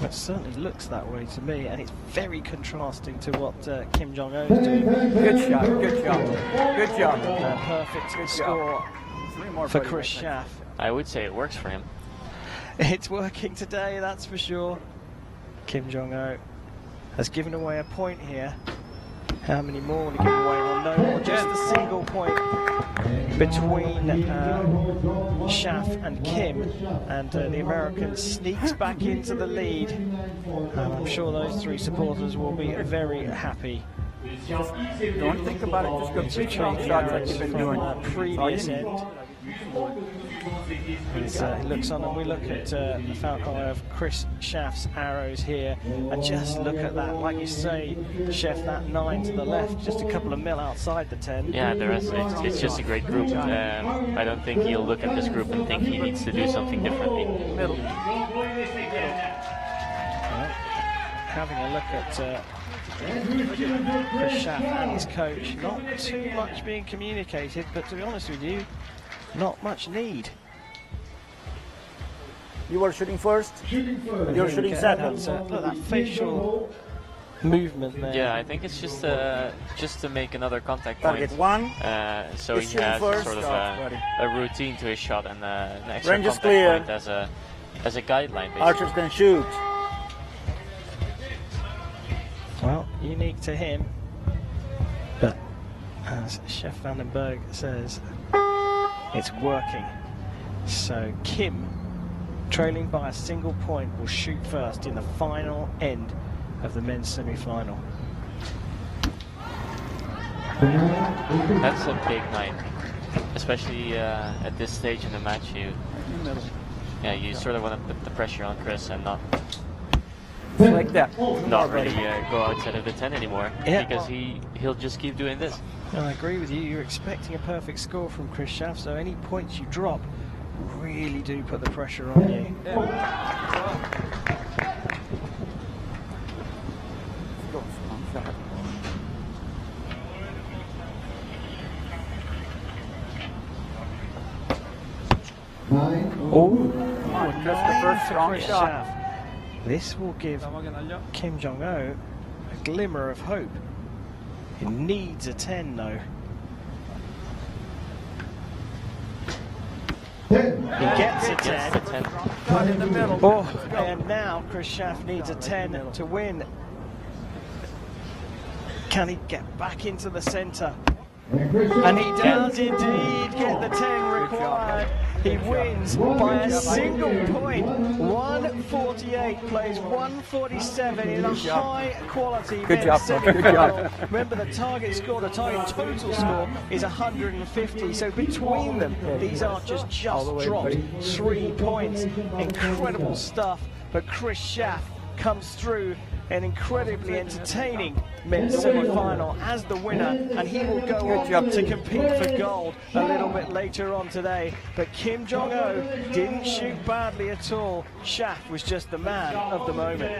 It certainly looks that way to me, and it's very contrasting to what Kim Jong-un is doing. Good shot, good job, good job. Perfect score for Chris Schaff. I would say it works for him. It's working today, that's for sure. Kim Jong-un has given away a point here. How many more will he give away? Well, no more, just a single point between Schaff and Kim, and the American sneaks back into the lead. I'm sure those three supporters will be very happy. Don't think about it, just go two strong shots like you've been doing. Previous end. As it looks on, and we look at the falcon of Chris Schaff's arrows here, and just look at that, like you say, Chef, that 9 to the left, just a couple of mil outside the 10. Yeah, the rest, it's just a great group. I don't think he'll look at this group and think he needs to do something differently. Well, having a look at Chris Schaff and his coach, not too much being communicated, but to be honest with you, not much need. You were shooting first, you're shooting second. Look, that facial movement there. Yeah, I think it's just to make another contact point. Target one. So he has sort of a routine to his shot, and an extra range is contact clear. point as a guideline, basically. Archers can shoot. Well, unique to him, but as Chef Vandenberg says, it's working. So Kim, trailing by a single point, will shoot first in the final end of the men's semi-final. That's a big night, especially at this stage in the match. You sort of want to put the pressure on Chris and not like that. Not really go outside of the 10 anymore, because he'll just keep doing this. I agree with you. You're expecting a perfect score from Chris Schaff, so any points you drop really do put the pressure on you. Just the first strong shot. This will give Kim Jong-un a glimmer of hope. He needs a 10 though. He gets a 10. Cut in the middle. Oh, and now Chris Schaff needs a 10 to win. Can he get back into the centre? And he does indeed get the 10 required. He wins by a single point. 148 plays 147 in a high quality. Good job, good job. Remember the target score, the target total score is 150. So between them, these archers just dropped 3 points. Incredible stuff. But Chris Schaff comes through an incredibly entertaining men's semi-final as the winner, and he will go on to compete for gold a little bit later on today. But Kim Jong-ho didn't shoot badly at all. Schaff was just the man of the moment.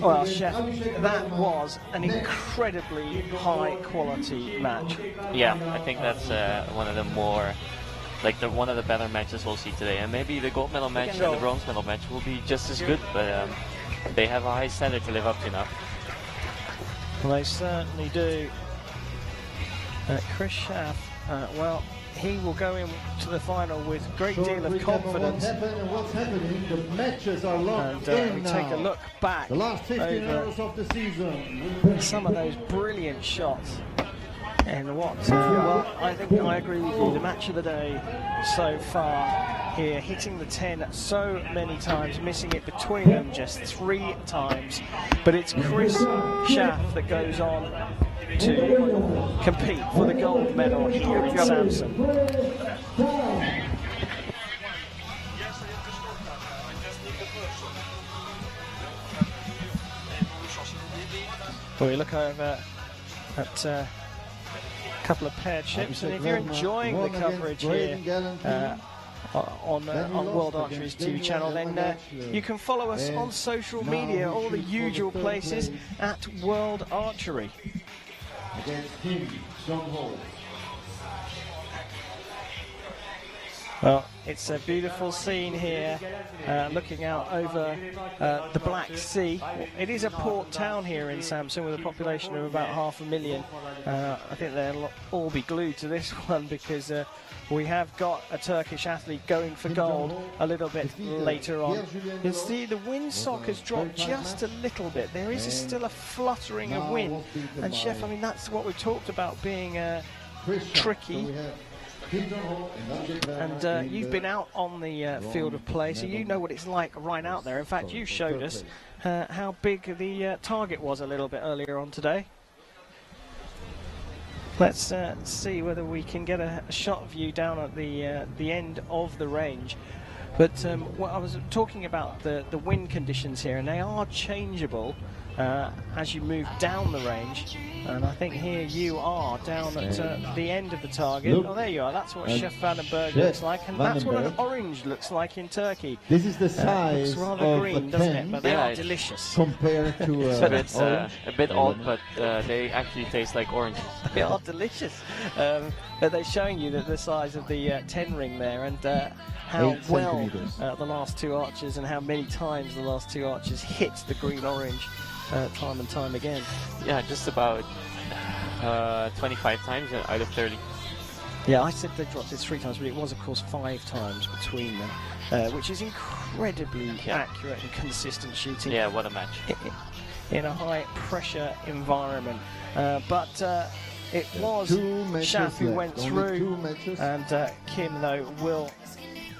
Well, Chef, that was an incredibly high quality match. Yeah, I think that's one of the more, one of the better matches we'll see today. And maybe the gold medal match and the bronze medal match will be just as good, but they have a high standard to live up to now. Well, they certainly do. Chris Schaff, well, he will go into the final with a great deal of confidence. What's happening? The matches are locked in we now. take a look back The last 15 hours of the season. Some of those brilliant shots. And what, well, I think I agree with you, the match of the day so far here, hitting the 10 so many times, missing it between them just 3 times. But it's Chris Schaff that goes on to compete for the gold medal here in Samsun. Well, we look over at a couple of paired ships, and if you're enjoying the coverage here on World Archery's TV channel, then you can follow us on social media, all the usual places at World Archery. Against Kim Jong-ho. Well, it's a beautiful scene here, looking out over the Black Sea. It is a port town here in Samsun with a population of about 500,000. I think they'll all be glued to this one because we have got a Turkish athlete going for gold a little bit later on. You see the windsock has dropped just a little bit. There is still a fluttering of wind. And Chef, I mean, that's what we talked about being tricky. And you've been out on the field of play, so you know what it's like right out there. In fact, you showed us how big the target was a little bit earlier on today. Let's see whether we can get a shot of you down at the end of the range. But what I was talking about the wind conditions here, and they are changeable as you move down the range. And I think here you are down at the end of the target. Oh, there you are. That's what Chef Vandenberg looks like, and that's what an orange looks like in Turkey. This is the size looks rather of green, a doesn't 10 it? But they are delicious. compared to a bit odd, but they actually taste like oranges. They are delicious. But they're showing you the size of the 10 ring there, and how well the last 2 archers and how many times the last 2 archers hit the green-orange time and time again. Yeah, just about 25 times out of 30. Yeah, I said they dropped it 3 times, but it was, of course, 5 times between them, which is incredibly accurate and consistent shooting. Yeah, what a match. In a high-pressure environment. But it was Schaff who went through, and Kim, though,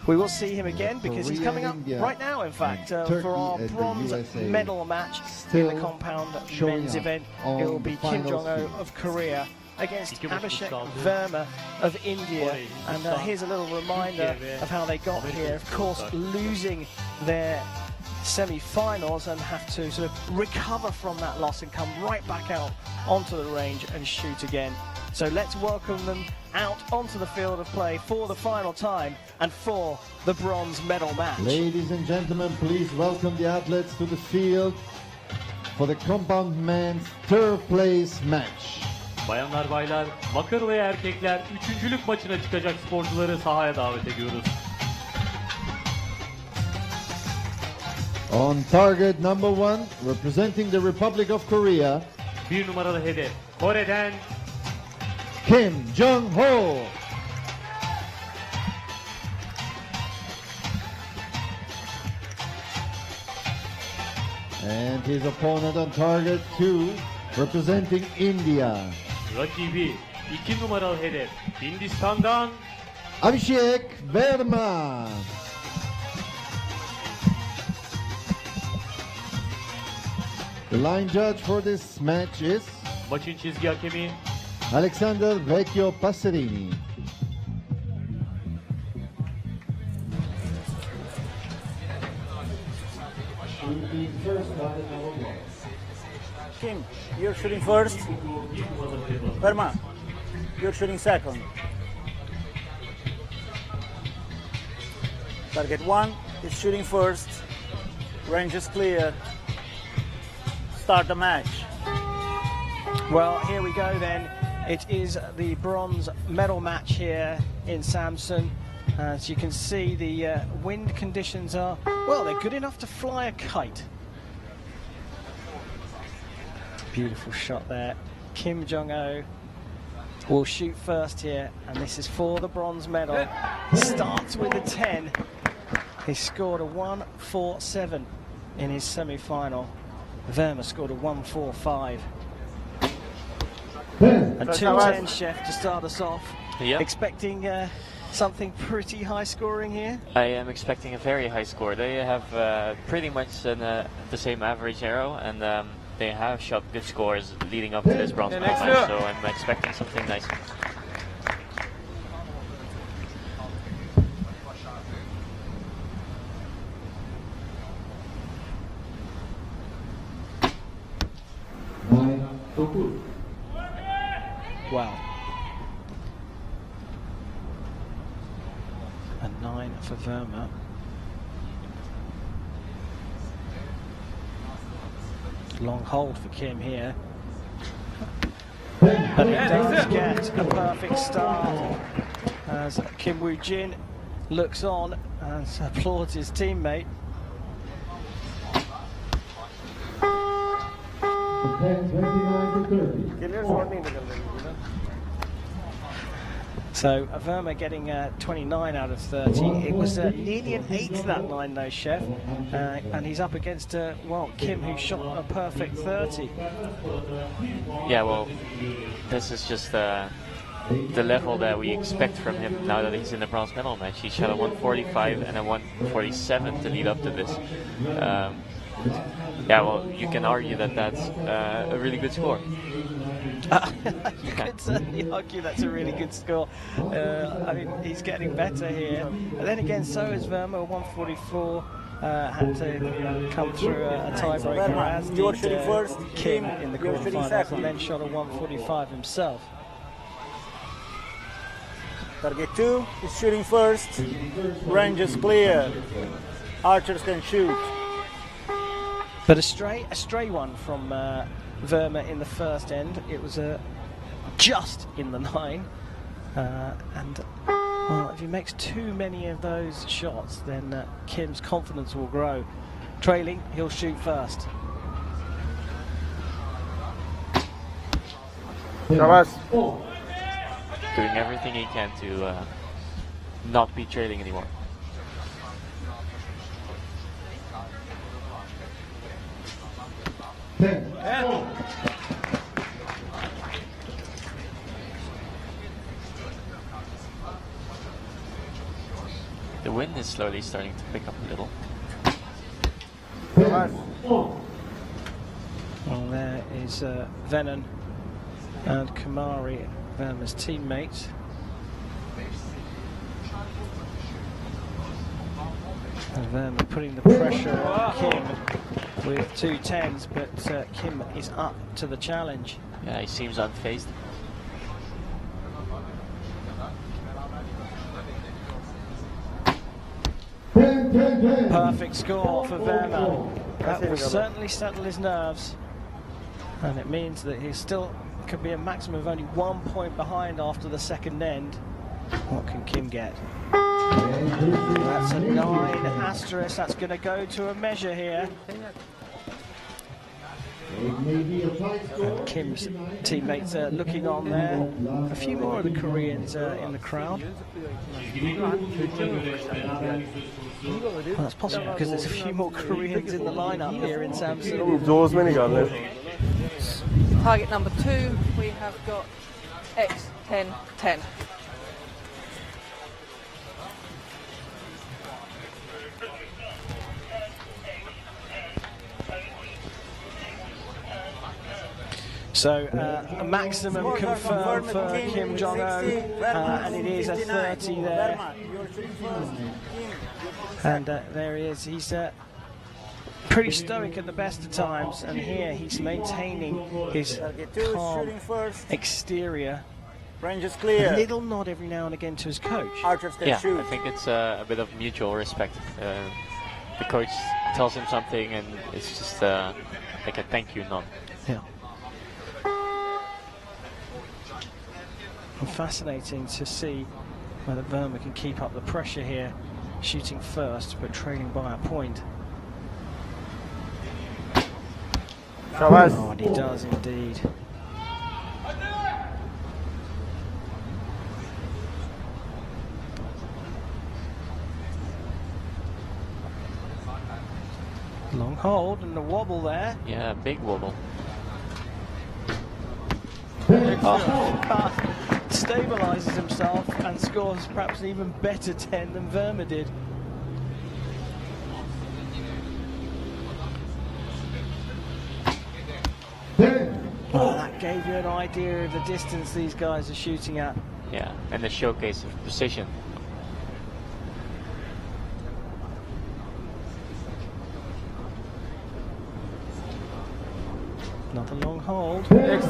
we will see him again because he's coming up right now, in fact, for our bronze medal match in the compound men's event. It will be Kim Jong-ho of Korea against Abhishek Verma of India. And here's a little reminder of how they got here. Of course, losing their semi-finals and have to sort of recover from that loss and come right back out onto the range and shoot again. So let's welcome them out onto the field of play for the final time and for the bronze medal match. Ladies and gentlemen, please welcome the athletes to the field for the compound men's third place match. Bayanlar, baylar, bakır ve erkekler üçüncülük maçına çıkacak sporcuları sahaya davet ediyoruz. On target number 1, representing the Republic of Korea, 1 numaralı hedef Kore'den Kim Jong-ho. And his opponent on target 2, representing India. rakibi 2 numaralı hedef Hindistan'dan Abhishek Verma. The line judge for this match is maçın çizgi hakemi Alexander Vecchio Passerini. Kim, you're shooting first. Verma, you're shooting second. Target 1 is shooting first. Range is clear. Start the match. Well, here we go then. It is the bronze medal match here in Samsun. As you can see, the wind conditions are, well, they're good enough to fly a kite. Beautiful shot there. Kim Jong-ho will shoot first here, and this is for the bronze medal. Starts with a 10. He scored a 1.47 in his semi-final. Verma scored a 1.45. A 2.10 chef to start us off. Yep. Expecting something pretty high scoring here? I am expecting a very high score. They have pretty much the same average arrow, and they have shot good scores leading up to this bronze medal match, so I'm expecting something nice. Wow. A 9 for Verma. Long hold for Kim here. But he does get a perfect start as Kim Woo-jin looks on and applauds his teammate. So Verma getting 29 out of 30. It was nearly an 8 that line though, Chef. And he's up against, well, Kim, who shot a perfect 30. Yeah, well, this is just the level that we expect from him now that he's in the bronze medal match. He shot a 145 and a 147 to lead up to this. Yeah, well, you can argue that that's a really good score. You could certainly argue that's a really good score. I mean, he's getting better here. And then again, so is Verma, 144. Had to come through a tiebreaker, as did Kim in the quarterfinals, and then shot a 145 himself. Target 2 is shooting first. Range is clear. Archers can shoot. But a stray one from Verma in the first end. It was just in the 9, and well, if he makes too many of those shots, then Kim's confidence will grow. Trailing, he'll shoot first. Doing everything he can to not be trailing anymore. The wind is slowly starting to pick up a little. Well, there is Venon and Kamari, Verma's teammates. And Verma putting the pressure on Kim with 2 10s, but Kim is up to the challenge. Yeah, he seems unfazed. Perfect score for Verma. That will certainly settle his nerves, and it means that he still could be a maximum of only 1 point behind after the second end. What can Kim get? That's a 9 asterisk. That's going to go to a measure here. And Kim's teammates looking on there. A few more of the Koreans in the crowd. Well, that's possible because there's a few more Koreans in the lineup here in Samsun. Target number 2, we have got X10-10. So a maximum confirmed for Kim Jong-ho, and it is a 30 there. And there he is. He's pretty stoic at the best of times, and here he's maintaining his calm exterior. Range is clear. A little nod every now and again to his coach. Yeah, I think it's a bit of mutual respect. The coach tells him something, and it's just like a thank you nod. Yeah. And fascinating to see whether Verma can keep up the pressure here, shooting first but trailing by a point. Oh, and he does indeed. Long hold and the wobble there. Yeah, big wobble. Stabilises himself and scores perhaps an even better 10 than Verma did. Well, that gave you an idea of the distance these guys are shooting at. Yeah, and the showcase of precision. Another long hold. They're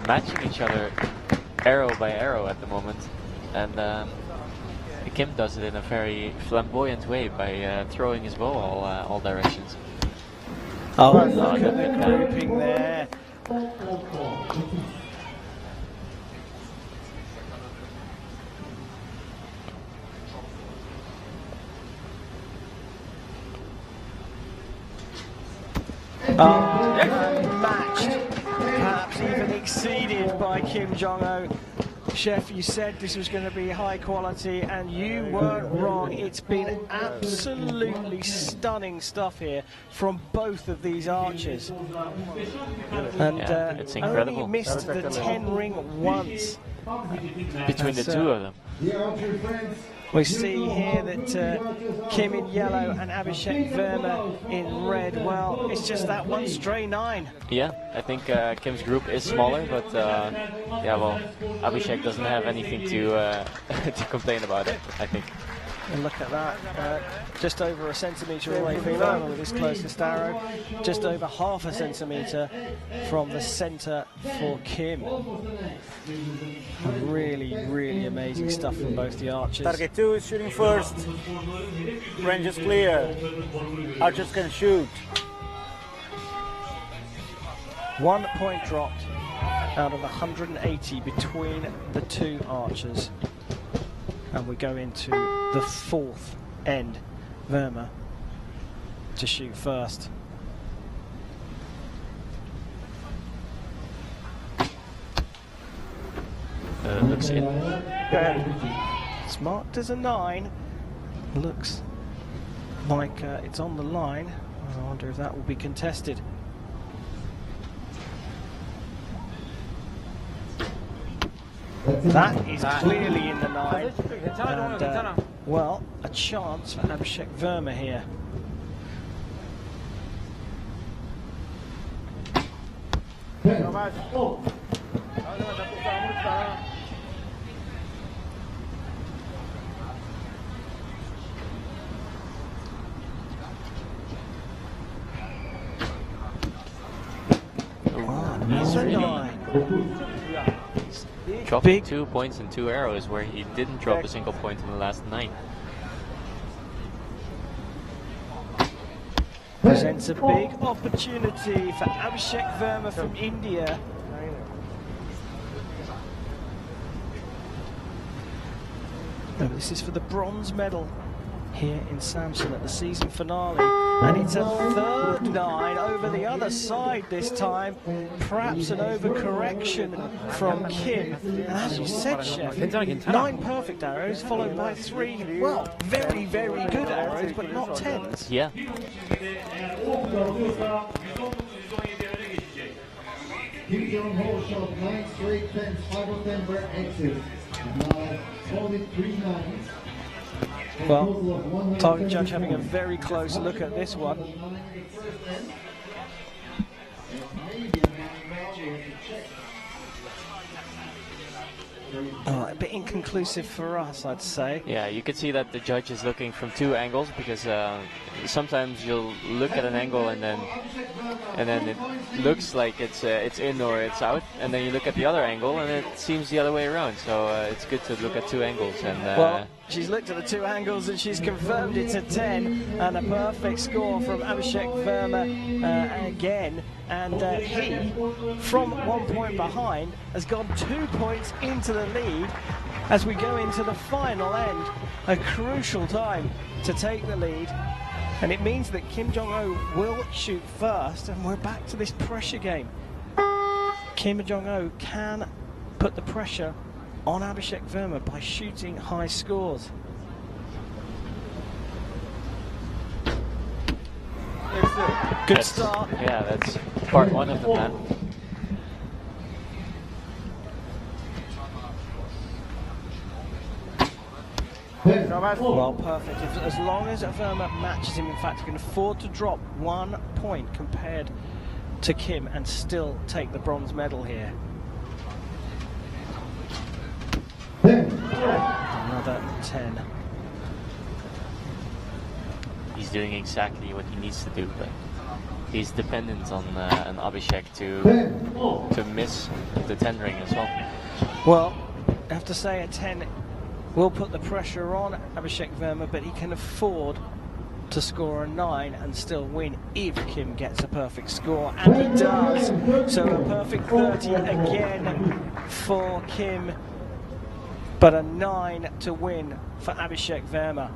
matching each other arrow by arrow at the moment, and Kim does it in a very flamboyant way by throwing his bow all directions. Oh, look at the grouping there. Matched, perhaps even exceeded by Kim Jong-ho. Chef, you said this was going to be high quality, and you weren't wrong. It's been absolutely stunning stuff here from both of these archers. And yeah, it's incredible. Only missed the 10 ring once. Between the two of them. We see here that Kim in yellow and Abhishek Verma in red. Well, it's just that one stray 9. Yeah, I think Kim's group is smaller, but yeah, well, Abhishek doesn't have anything to to complain about it, I think. And look at that, just over a centimetre away from Verma with his closest arrow, just over half a centimetre from the centre for Kim. Really, really amazing stuff from both the archers. Target 2 is shooting first. Range is clear. Archers can shoot. 1 point dropped out of 180 between the two archers. And we go into the 4th end. Verma to shoot first. Looks in. It's marked as a 9. Looks like it's on the line. I wonder if that will be contested. That is clearly in the 9. And, well, a chance for Abhishek Verma here. Another 9. Dropping 2 points and 2 arrows where he didn't drop a single point in the last 9. Presents a big opportunity for Abhishek Verma from India. This is for the bronze medal here in Samsun at the season finale And it's a third 9 over the other side this time. Perhaps an overcorrection from Kim. And as you said, Chef, 9 perfect arrows followed by 3, well, very, very good arrows, but not 10s. Yeah. Kim Jong-ho shot 9 straight 10s, 5 of them were exits. Now only 3 9s. Well, target judge having a very close look at this one. Oh, a bit inconclusive for us, I'd say. Yeah, you can see that the judge is looking from 2 angles, because sometimes you'll look at an angle and then it looks like it's in or it's out, and then you look at the other angle and it seems the other way around. So it's good to look at 2 angles. And well, she's looked at the 2 angles and she's confirmed it's a 10, and a perfect score from Abhishek Verma again. And he, from 1 point behind, has gone 2 points into the lead as we go into the final end. A crucial time to take the lead. And it means that Kim Jong-ho will shoot first, and we're back to this pressure game. Kim Jong-ho can put the pressure on Abhishek Verma by shooting high scores. Good start. Yeah, that's part 1 of the plan. Well, perfect. As long as Verma matches him, in fact, he can afford to drop 1 point compared to Kim and still take the bronze medal here. Another 10. He's doing exactly what he needs to do, but he's dependent on an Abhishek to miss the 10 ring as well. Well, I have to say a 10 will put the pressure on Abhishek Verma, but he can afford to score a 9 and still win if Kim gets a perfect score, and he does. So a perfect 30 again for Kim, but a 9 to win for Abhishek Verma.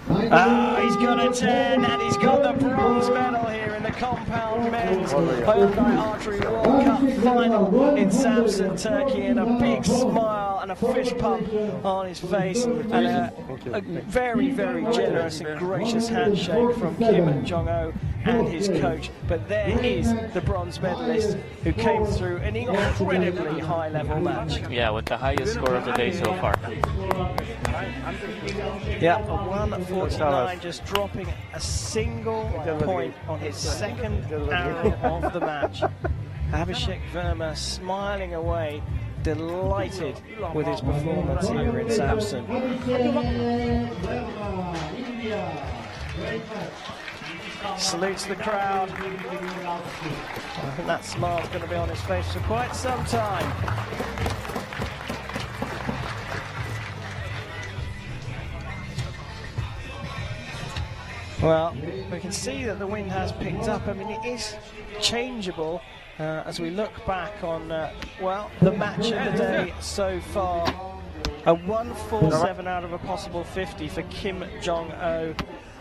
Oh, he's got a 10, and he's got the bronze medal here in the compound men's Hyundai Archery World Cup final in Samsun, Turkey, and a big smile and a fist pump on his face, and a very, very generous and gracious handshake from Kim Jong-ho and his coach. But there is the bronze medalist who came through an incredibly high-level match. Yeah, with the highest score of the day so far. Yeah, a 149, just dropping a single point on his second arrow of the match. Abhishek Verma smiling away, delighted with his performance here in Samsun. Salutes the crowd. I think that smile's going to be on his face for quite some time. Well, we can see that the wind has picked up. I mean, it is changeable as we look back on, well, the match of the day so far. A 147 out of a possible 50 for Kim Jong-ho,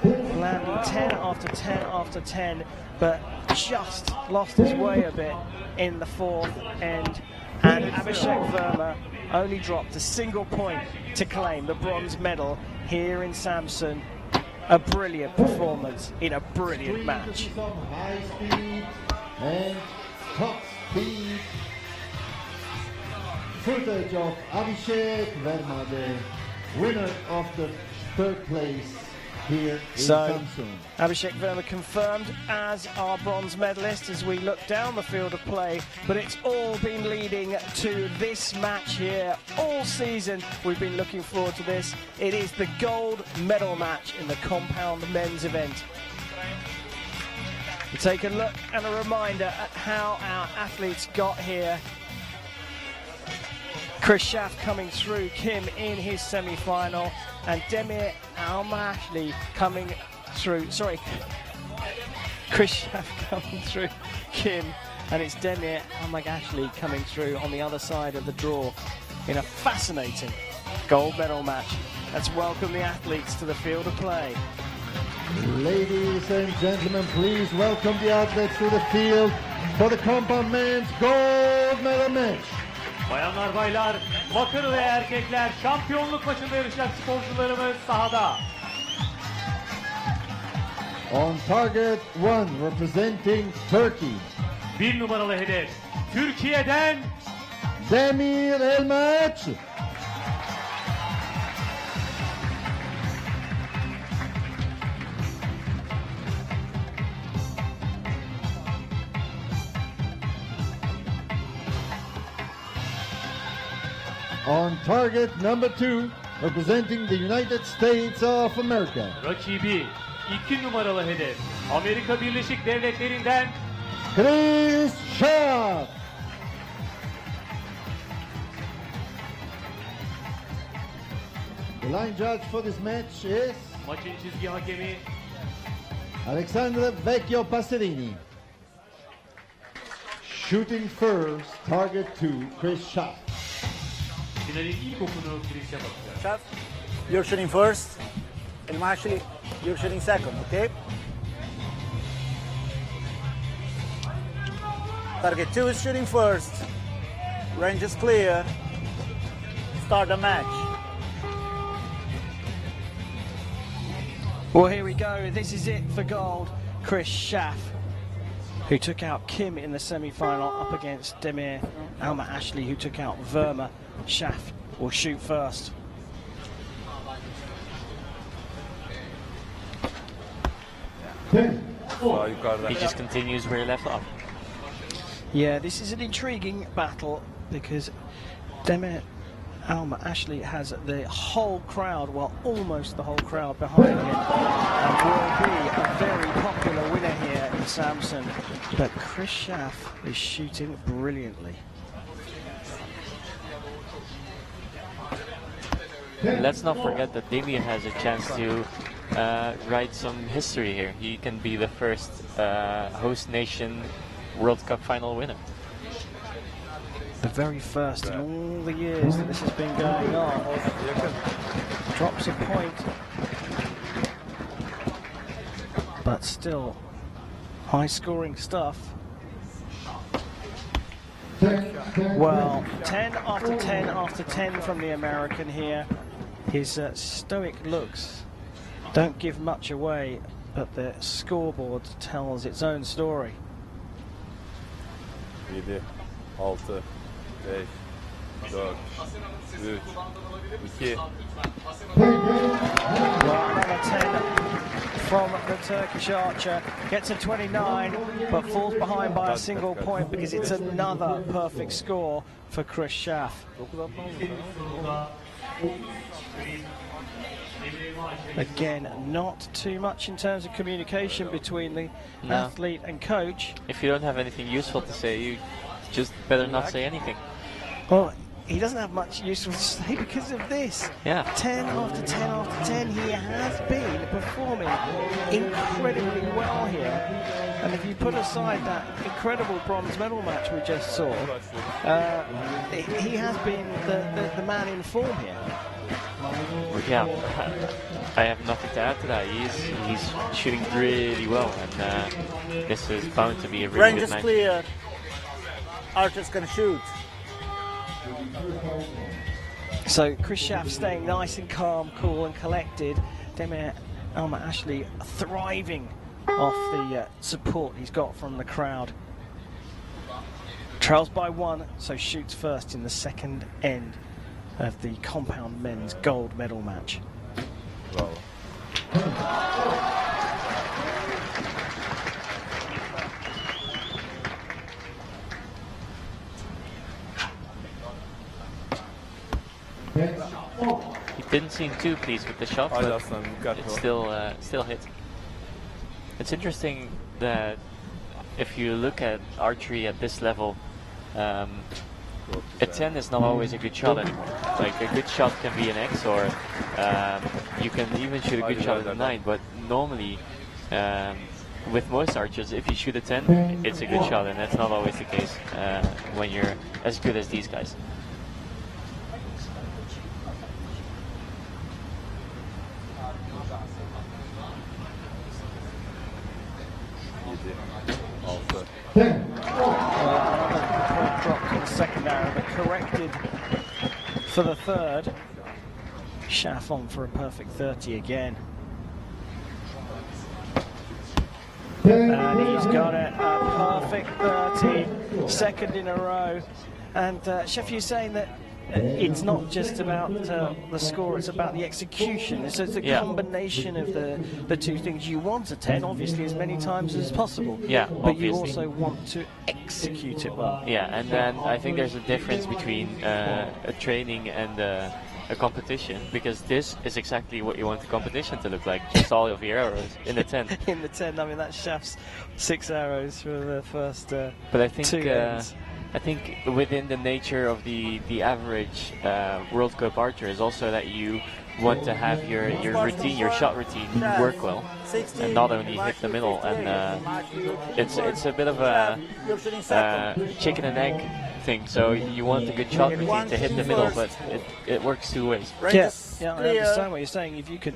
landing 10 after 10 after 10, but just lost his way a bit in the 4th end. And Abhishek Verma only dropped a single point to claim the bronze medal here in Samsun. A brilliant performance in a brilliant match. High speed and top speed. Footage of Abhishek Verma, the winner of the 3rd place here in Samsun. Abhishek Verma confirmed as our bronze medalist as we look down the field of play, but it's all been leading to this match here all season. We've been looking forward to this. It is the gold medal match in the compound men's event. We take a look and a reminder at how our athletes got here. Chris Schaff coming through Kim in his semi-final, and Demir Almashli coming through, Chris Schaff coming through Kim, and it's Demir Almashli coming through on the other side of the draw in a fascinating gold medal match. Let's welcome the athletes to the field of play. Ladies and gentlemen, please welcome the athletes to the field for the compound men's gold medal match. Bayanlar, baylar, bakır ve erkekler şampiyonluk maçında yarışacak sporcularımız sahada. On target 1, representing Turkey. 1 numaralı hedef Türkiye'den Demir Elmaç. On target number 2, representing the United States of America. rakibi 2 numaralı hedef Amerika Birleşik Devletleri'nden Chris Schaaf. The line judge for this match is maçın çizgi hakemi Alexandre Vecchio Passerini. Shooting first, target 2, Chris Schaaf. finalin ilk okunu Chris'e bakacak. Schaaf, you're shooting first. Elmaashli, you're shooting second, okay? Target 2 is shooting first. Range is clear. Start the match. Well, here we go. This is it for gold. Chris Schaaf, who took out Kim in the semi-final, up against Demir Alma-Ashley, who took out Verma. Schaaf will shoot first. He just continues where he left off. Yeah, this is an intriguing battle because Demir Alma-Ashley has the whole crowd, well, almost the whole crowd behind him, and will be a very popular winner here in Samsun. But Chris Schaaf is shooting brilliantly. Let's not forget that Demir has a chance to write some history here. He can be the first host nation World Cup final winner. The very first in all the years that this has been going on. Drops a point, but still high scoring stuff. Well, 10 after 10 after 10 from the American here. His stoic looks don't give much away, but the scoreboard tells its own story. 7, 6, 5, 4, 3, 2. Well, another 10 from the Turkish archer. Gets a 29, but falls behind by a single point because it's another perfect score for Chris Schaaf. Again, not too much in terms of communication between the athlete and coach. If you don't have anything useful to say, you just better not say anything. Well, he doesn't have much useful to say because of this. Yeah. 10 after 10 after 10, he has been performing incredibly well here. And if you put aside that incredible bronze medal match we just saw, he has been the man in form here. Yeah, I have nothing to add to that. He's shooting really well, and this is bound to be a really good match. Range is clear. Archers can shoot. So Chris Schaaf staying nice and calm, cool and collected. Demir Alma-Ashley thriving off the support he's got from the crowd. Trails by 1, so shoots first in the second end of the compound men's gold medal match. Bravo. He didn't seem too pleased with the shot, but it still hit. It's interesting that if you look at archery at this level, a 10 is not always a good shot anymore. Like, a good shot can be an X, or you can even shoot a good shot at a 9, but normally with most archers, if you shoot a 10, it's a good shot, and that's not always the case when you're as good as these guys. 6, 10. Another point dropped in the second arrow, but corrected for the third. Schaff on for a perfect 30 again. And he's got it, a perfect 30, second in a row. And Chef, you're saying that it's not just about the score, it's about the execution. So it's a combination of the two things. You want a 10, obviously, as many times as possible. Yeah, but obviously. you also want to execute it well. Yeah, and then I think there's a difference between a training and a competition, because this is exactly what you want the competition to look like, just all of your arrows in the 10. In the 10, I mean, that's Schaff's 6 arrows for the first but I think 2 ends. I think within the nature of the average World Cup archer is also that you want to have your routine, your shot routine, work well, and not only hit the middle. And it's a bit of a chicken and egg thing. So you want a good shot routine to hit the middle, but it works 2 ways. Yeah, I understand what you're saying. If you could,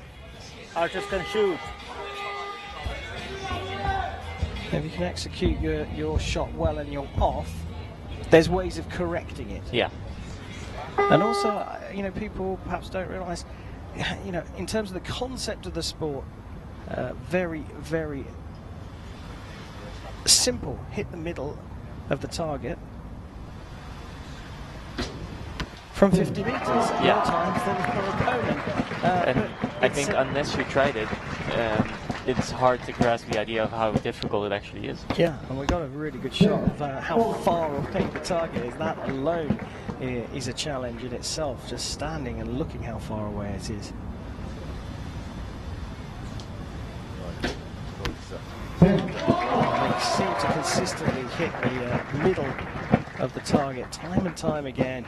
archers can shoot. if you can execute your shot well and you're off, there's ways of correcting it. Yeah. And also, you know, people perhaps don't realise, you know, in terms of the concept of the sport, very, very simple. Hit the middle of the target from 50 metres. Yeah. More times than your opponent. And I think unless you tried it, it's hard to grasp the idea of how difficult it actually is. Yeah, and we got a really good shot of how far away the target is. That alone is a challenge in itself, just standing and looking how far away it is. They seem to consistently hit the middle of the target time and time again.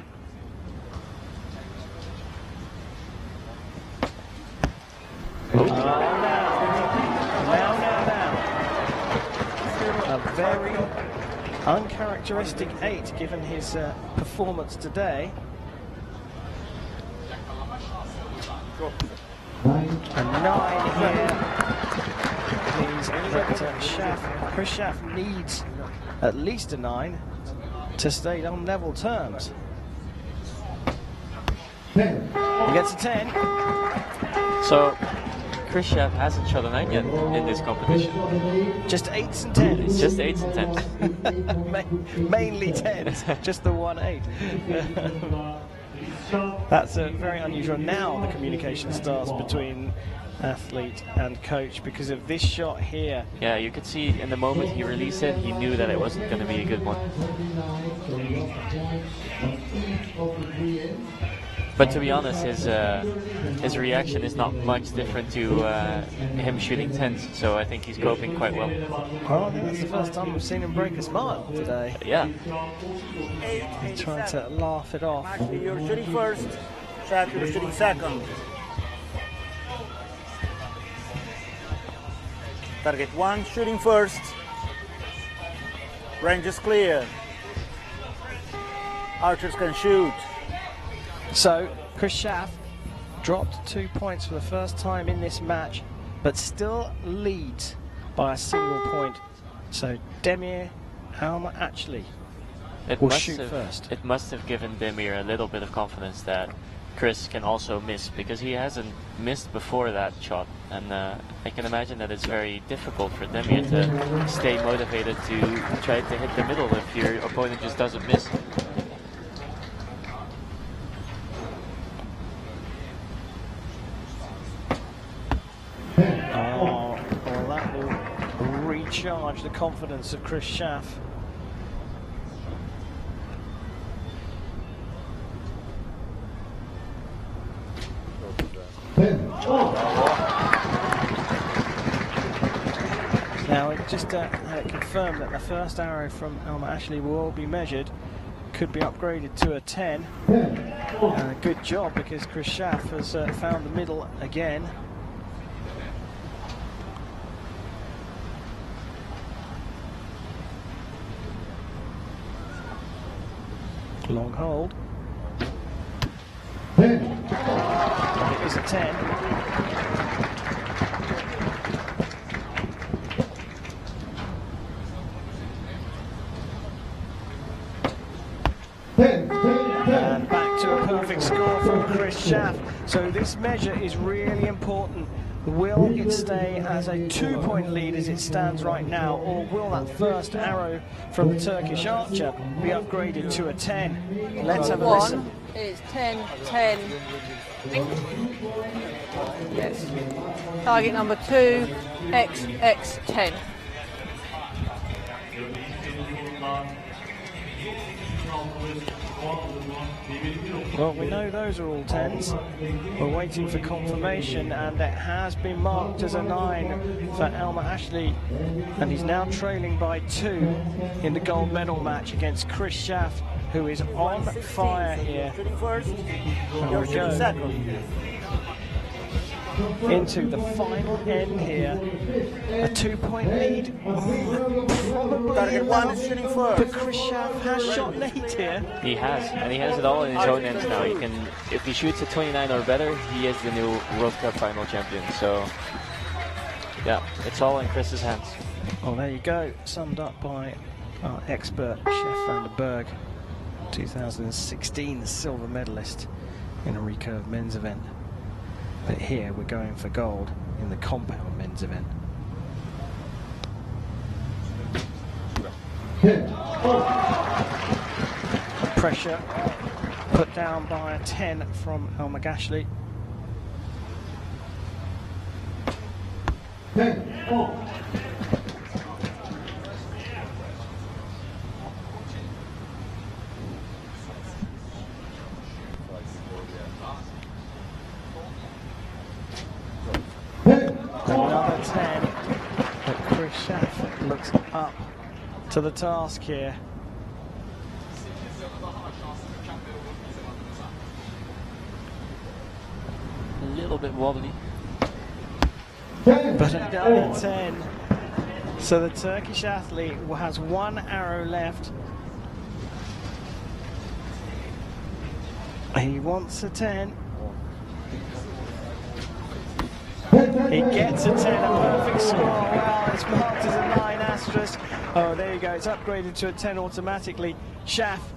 A very uncharacteristic 8 given his performance today. A 9 here. Means that Chris Schaff needs at least a 9 to stay on level terms. He gets a 10. So Chris Schaff hasn't shot a 9 yet in this competition. Just 8s and 10s. It's just 8s and 10s. Mainly 10s. Just the 1-8. That's very unusual. Now the communication starts between athlete and coach because of this shot here. Yeah, you could see in the moment he released it, he knew that it wasn't going to be a good one. But to be honest, his reaction is not much different to him shooting 10s, so I think he's coping quite well. Well, I think that's the first time we've seen him break a smile today. Yeah. He's trying to laugh it off. Actually, you're shooting first, Schaff, you're shooting second. Target 1 shooting first. Range is clear. Archers can shoot. So Chris Schaff dropped 2 points for the first time in this match, but still leads by a single point. So Demir Alma actually will shoot first. It must have given Demir a little bit of confidence that Chris can also miss, because he hasn't missed before that shot, and I can imagine that it's very difficult for Demir to stay motivated to try to hit the middle if your opponent just doesn't miss. Oh, well, that will recharge the confidence of Chris Schaff. Now, it just confirmed that the first arrow from Alma Ashley will be measured, could be upgraded to a 10. Good job, because Chris Schaff has found the middle again. Long hold. It is a 10. Chris Schaff. So this measure is really important. Will it stay as a 2-point lead as it stands right now, or will that first arrow from the Turkish archer be upgraded to a 10? Let's have a listen. It's 10, 10. Yes. Target number 2, XX 10. Well, we know those are all 10s. We're waiting for confirmation, and it has been marked as a 9 for Elmer Ashley, and he's now trailing by 2 in the gold medal match against Chris Schaff, who is on fire here. There we go. Into the final end here. A 2-point lead. Probably enough, but Chris Schaff has shot Nate here. He has, and he has it all in his own hands now. He can, if he shoots a 29 or better, he is the new World Cup final champion. So, yeah, it's all in Chris's hands. Oh, there you go. Summed up by our expert, Chef van der Berg. 2016 silver medalist in a recurve men's event. But here we're going for gold in the compound men's event. Pressure put down by a 10 from Elmer Ashley. 10. Another 10, but Chris Schaff looks up to the task here. A little bit wobbly. But another 10. So the Turkish athlete has 1 arrow left. He wants a 10. He gets a 10, a perfect score. Wow, it's marked as a 9 asterisk. Oh, there you go, it's upgraded to a 10 automatically. Schaff,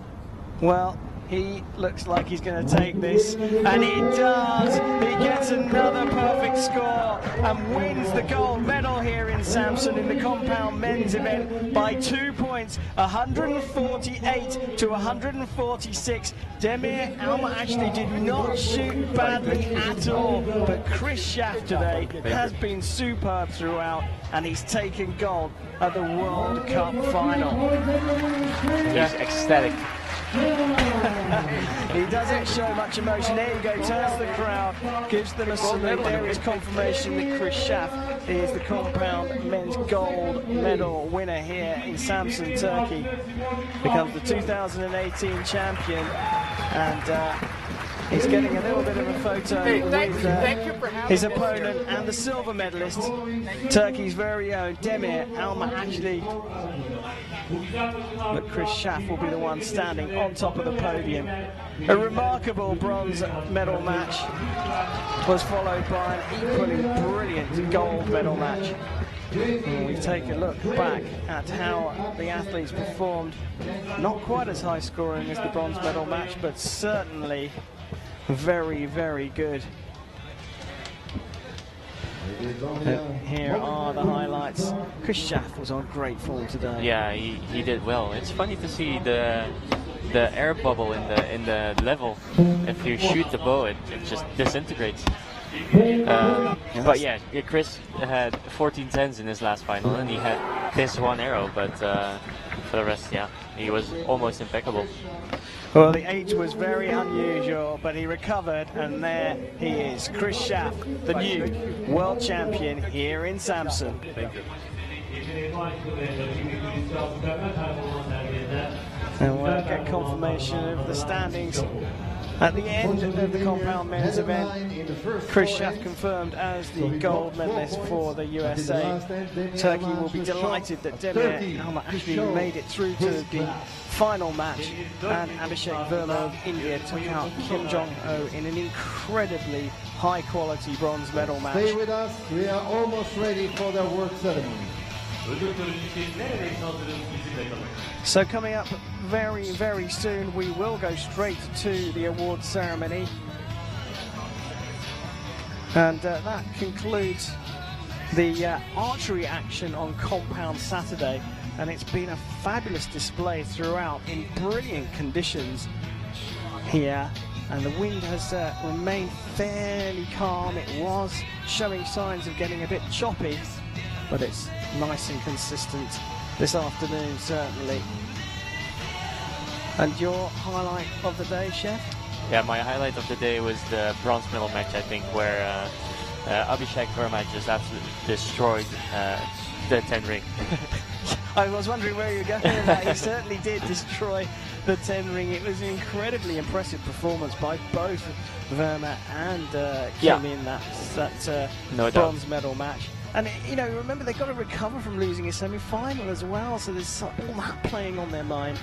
well, he looks like he's going to take this, and he does. He gets another perfect score and wins the gold medal here in Samsun in the compound men's event by 2 points, 148 to 146. Demir Alma-Ashley did not shoot badly at all, but Chris Schaff today has been superb throughout, and he's taken gold at the World Cup final. He's ecstatic. He doesn't show much emotion. There you go, turns to the crowd, gives them a salute. There is confirmation that Chris Schaff is the compound men's gold medal winner here in Samsun, Turkey. Becomes the 2018 champion, and he's getting a little bit of a photo with his opponent and the silver medalist, Turkey's very own Demir Alma-Ashley. But Chris Schaff will be the one standing on top of the podium. A remarkable bronze medal match was followed by an equally brilliant gold medal match. And we take a look back at how the athletes performed. Not quite as high scoring as the bronze medal match, but certainly very, very good. Here are the highlights. Chris Schaff was on great form today. Yeah, he did well. It's funny to see the air bubble in the level. If you shoot the bow, it just disintegrates. But yeah, Chris had 14 10s in his last final, and he had this 1 arrow. But for the rest, yeah, he was almost impeccable. Well, the age was very unusual, but he recovered, and there he is, Chris Schaff, the new world champion here in Samsun. Thank you. And we'll get confirmation of the standings at the end of the compound men's event. Chris Schaff confirmed as the gold medalist for the USA. Turkey will be delighted that Demir Alma-Ashley made it through to the final match, and Abhishek Verma of India took out Kim Jong-ho in an incredibly high-quality bronze medal match. Stay with us, we are almost ready for the award ceremony. So coming up very, very soon, we will go straight to the award ceremony. And that concludes the archery action on Compound Saturday, and it's been a fabulous display throughout in brilliant conditions here, and the wind has remained fairly calm. It was showing signs of getting a bit choppy, but it's nice and consistent this afternoon, certainly. And your highlight of the day, Chef? Yeah, my highlight of the day was the bronze medal match, I think, where Abhishek Verma just absolutely destroyed the 10 ring. I was wondering where you were going with that. He certainly did destroy the 10 ring. It was an incredibly impressive performance by both Verma and Kim in that no bronze medal match. And, you know, remember, they've got to recover from losing a semi-final as well, so there's all that playing on their mind.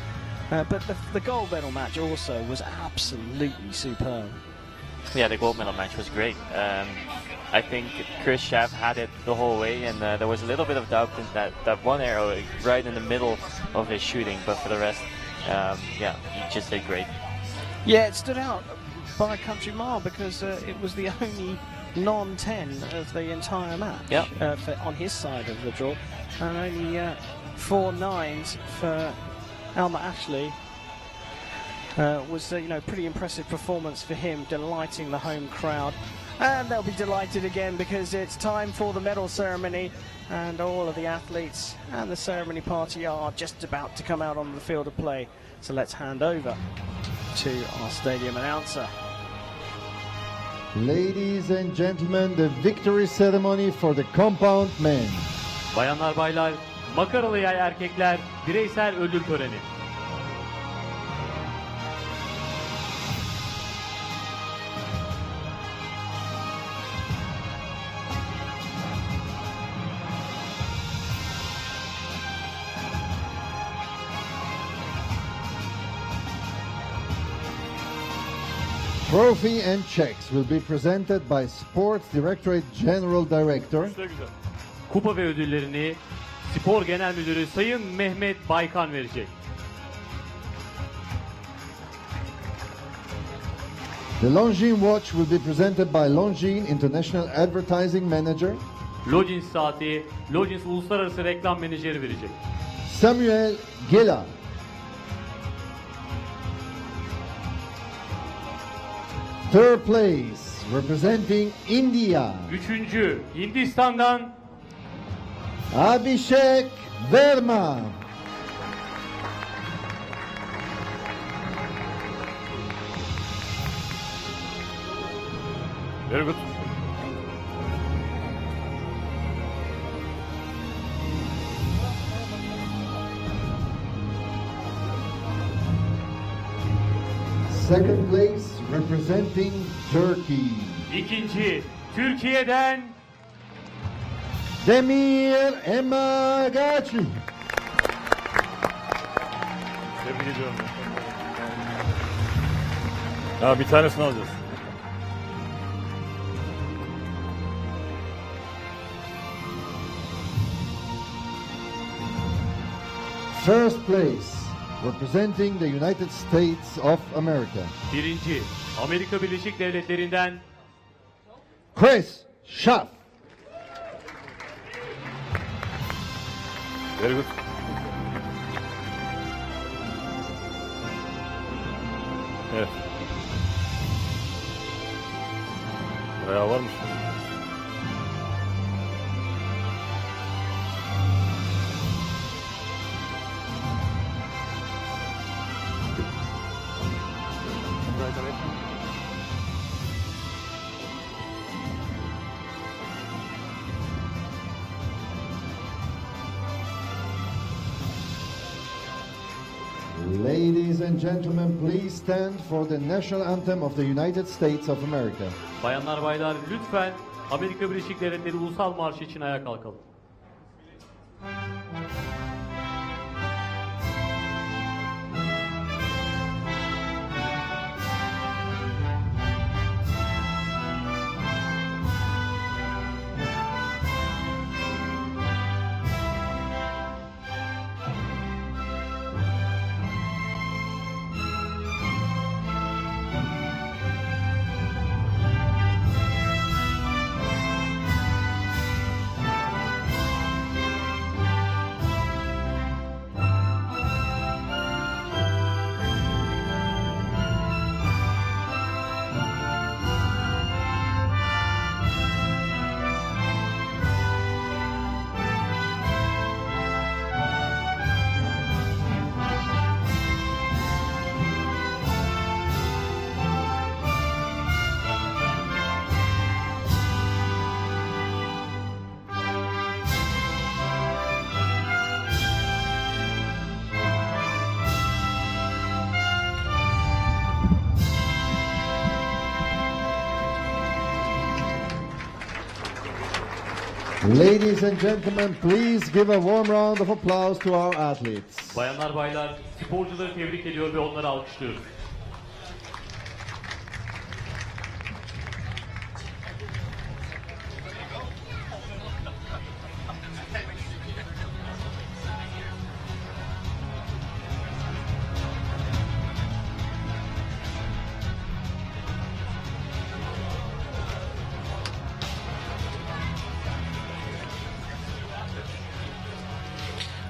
But the gold medal match also was absolutely superb. Yeah, the gold medal match was great. I think Chris Schaff had it the whole way, and there was a little bit of doubt in that one arrow right in the middle of his shooting, but for the rest, yeah, he just did great. Yeah, it stood out by a country mile because it was the only non-10 of the entire match on his side of the draw, and only 4 9s for Alma Ashley. Was pretty impressive performance for him, delighting the home crowd, and they'll be delighted again because it's time for the medal ceremony, and all of the athletes and the ceremony party are just about to come out on the field of play. So let's hand over to our stadium announcer. Ladies and gentlemen, the victory ceremony for the compound men. Bayanlar baylar, makaralı yay erkekler bireysel ödül töreni. Trophy and checks will be presented by Sports Directorate General Director. Kupa ve ödüllerini Spor Genel Müdürü Sayın Mehmet Baykan verecek. The Longines watch will be presented by Longines International Advertising Manager. Longines saati Longines Uluslararası Reklam Menajeri verecek. Samuel Gela. Third place, representing India. Üçüncü, Hindistan'dan Abhishek Verma. Very good. Second place, representing Turkey. İkinci, Türkiye'den Demir Emagachi. Tebrik ediyorum. Ya bir tanesini alacağız. First place, representing the United States of America. birinci, Amerika Birleşik Devletleri'nden Chris Schaff. Very good. Evet. Bayağı varmış. Ladies and gentlemen, please stand for the national anthem of the United States of America. Bayanlar baylar lütfen Amerika Birleşik Devletleri Ulusal Marşı için ayağa kalkalım. Ladies and gentlemen, please give a warm round of applause to our athletes. Bayanlar baylar, sporcuları tebrik ediyor ve onları alkışlıyoruz.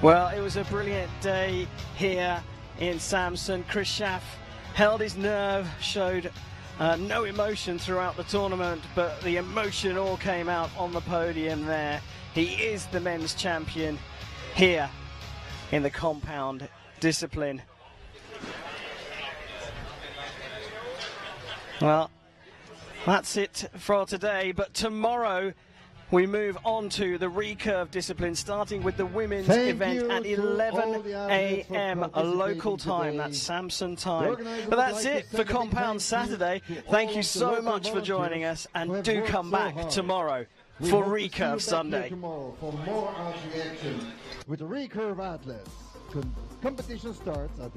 Well, it was a brilliant day here in Samsun. Chris Schaff held his nerve, showed no emotion throughout the tournament, but the emotion all came out on the podium there. He is the men's champion here in the compound discipline. Well, that's it for today, but tomorrow we move on to the recurve discipline, starting with the women's event at 11 a.m. a local time. That's Samsun time. But that's it for Compound Saturday. Thank you so much for joining us, and do come back tomorrow for Recurve Sunday. Tomorrow for more archery action with the recurve athletes. Competition starts at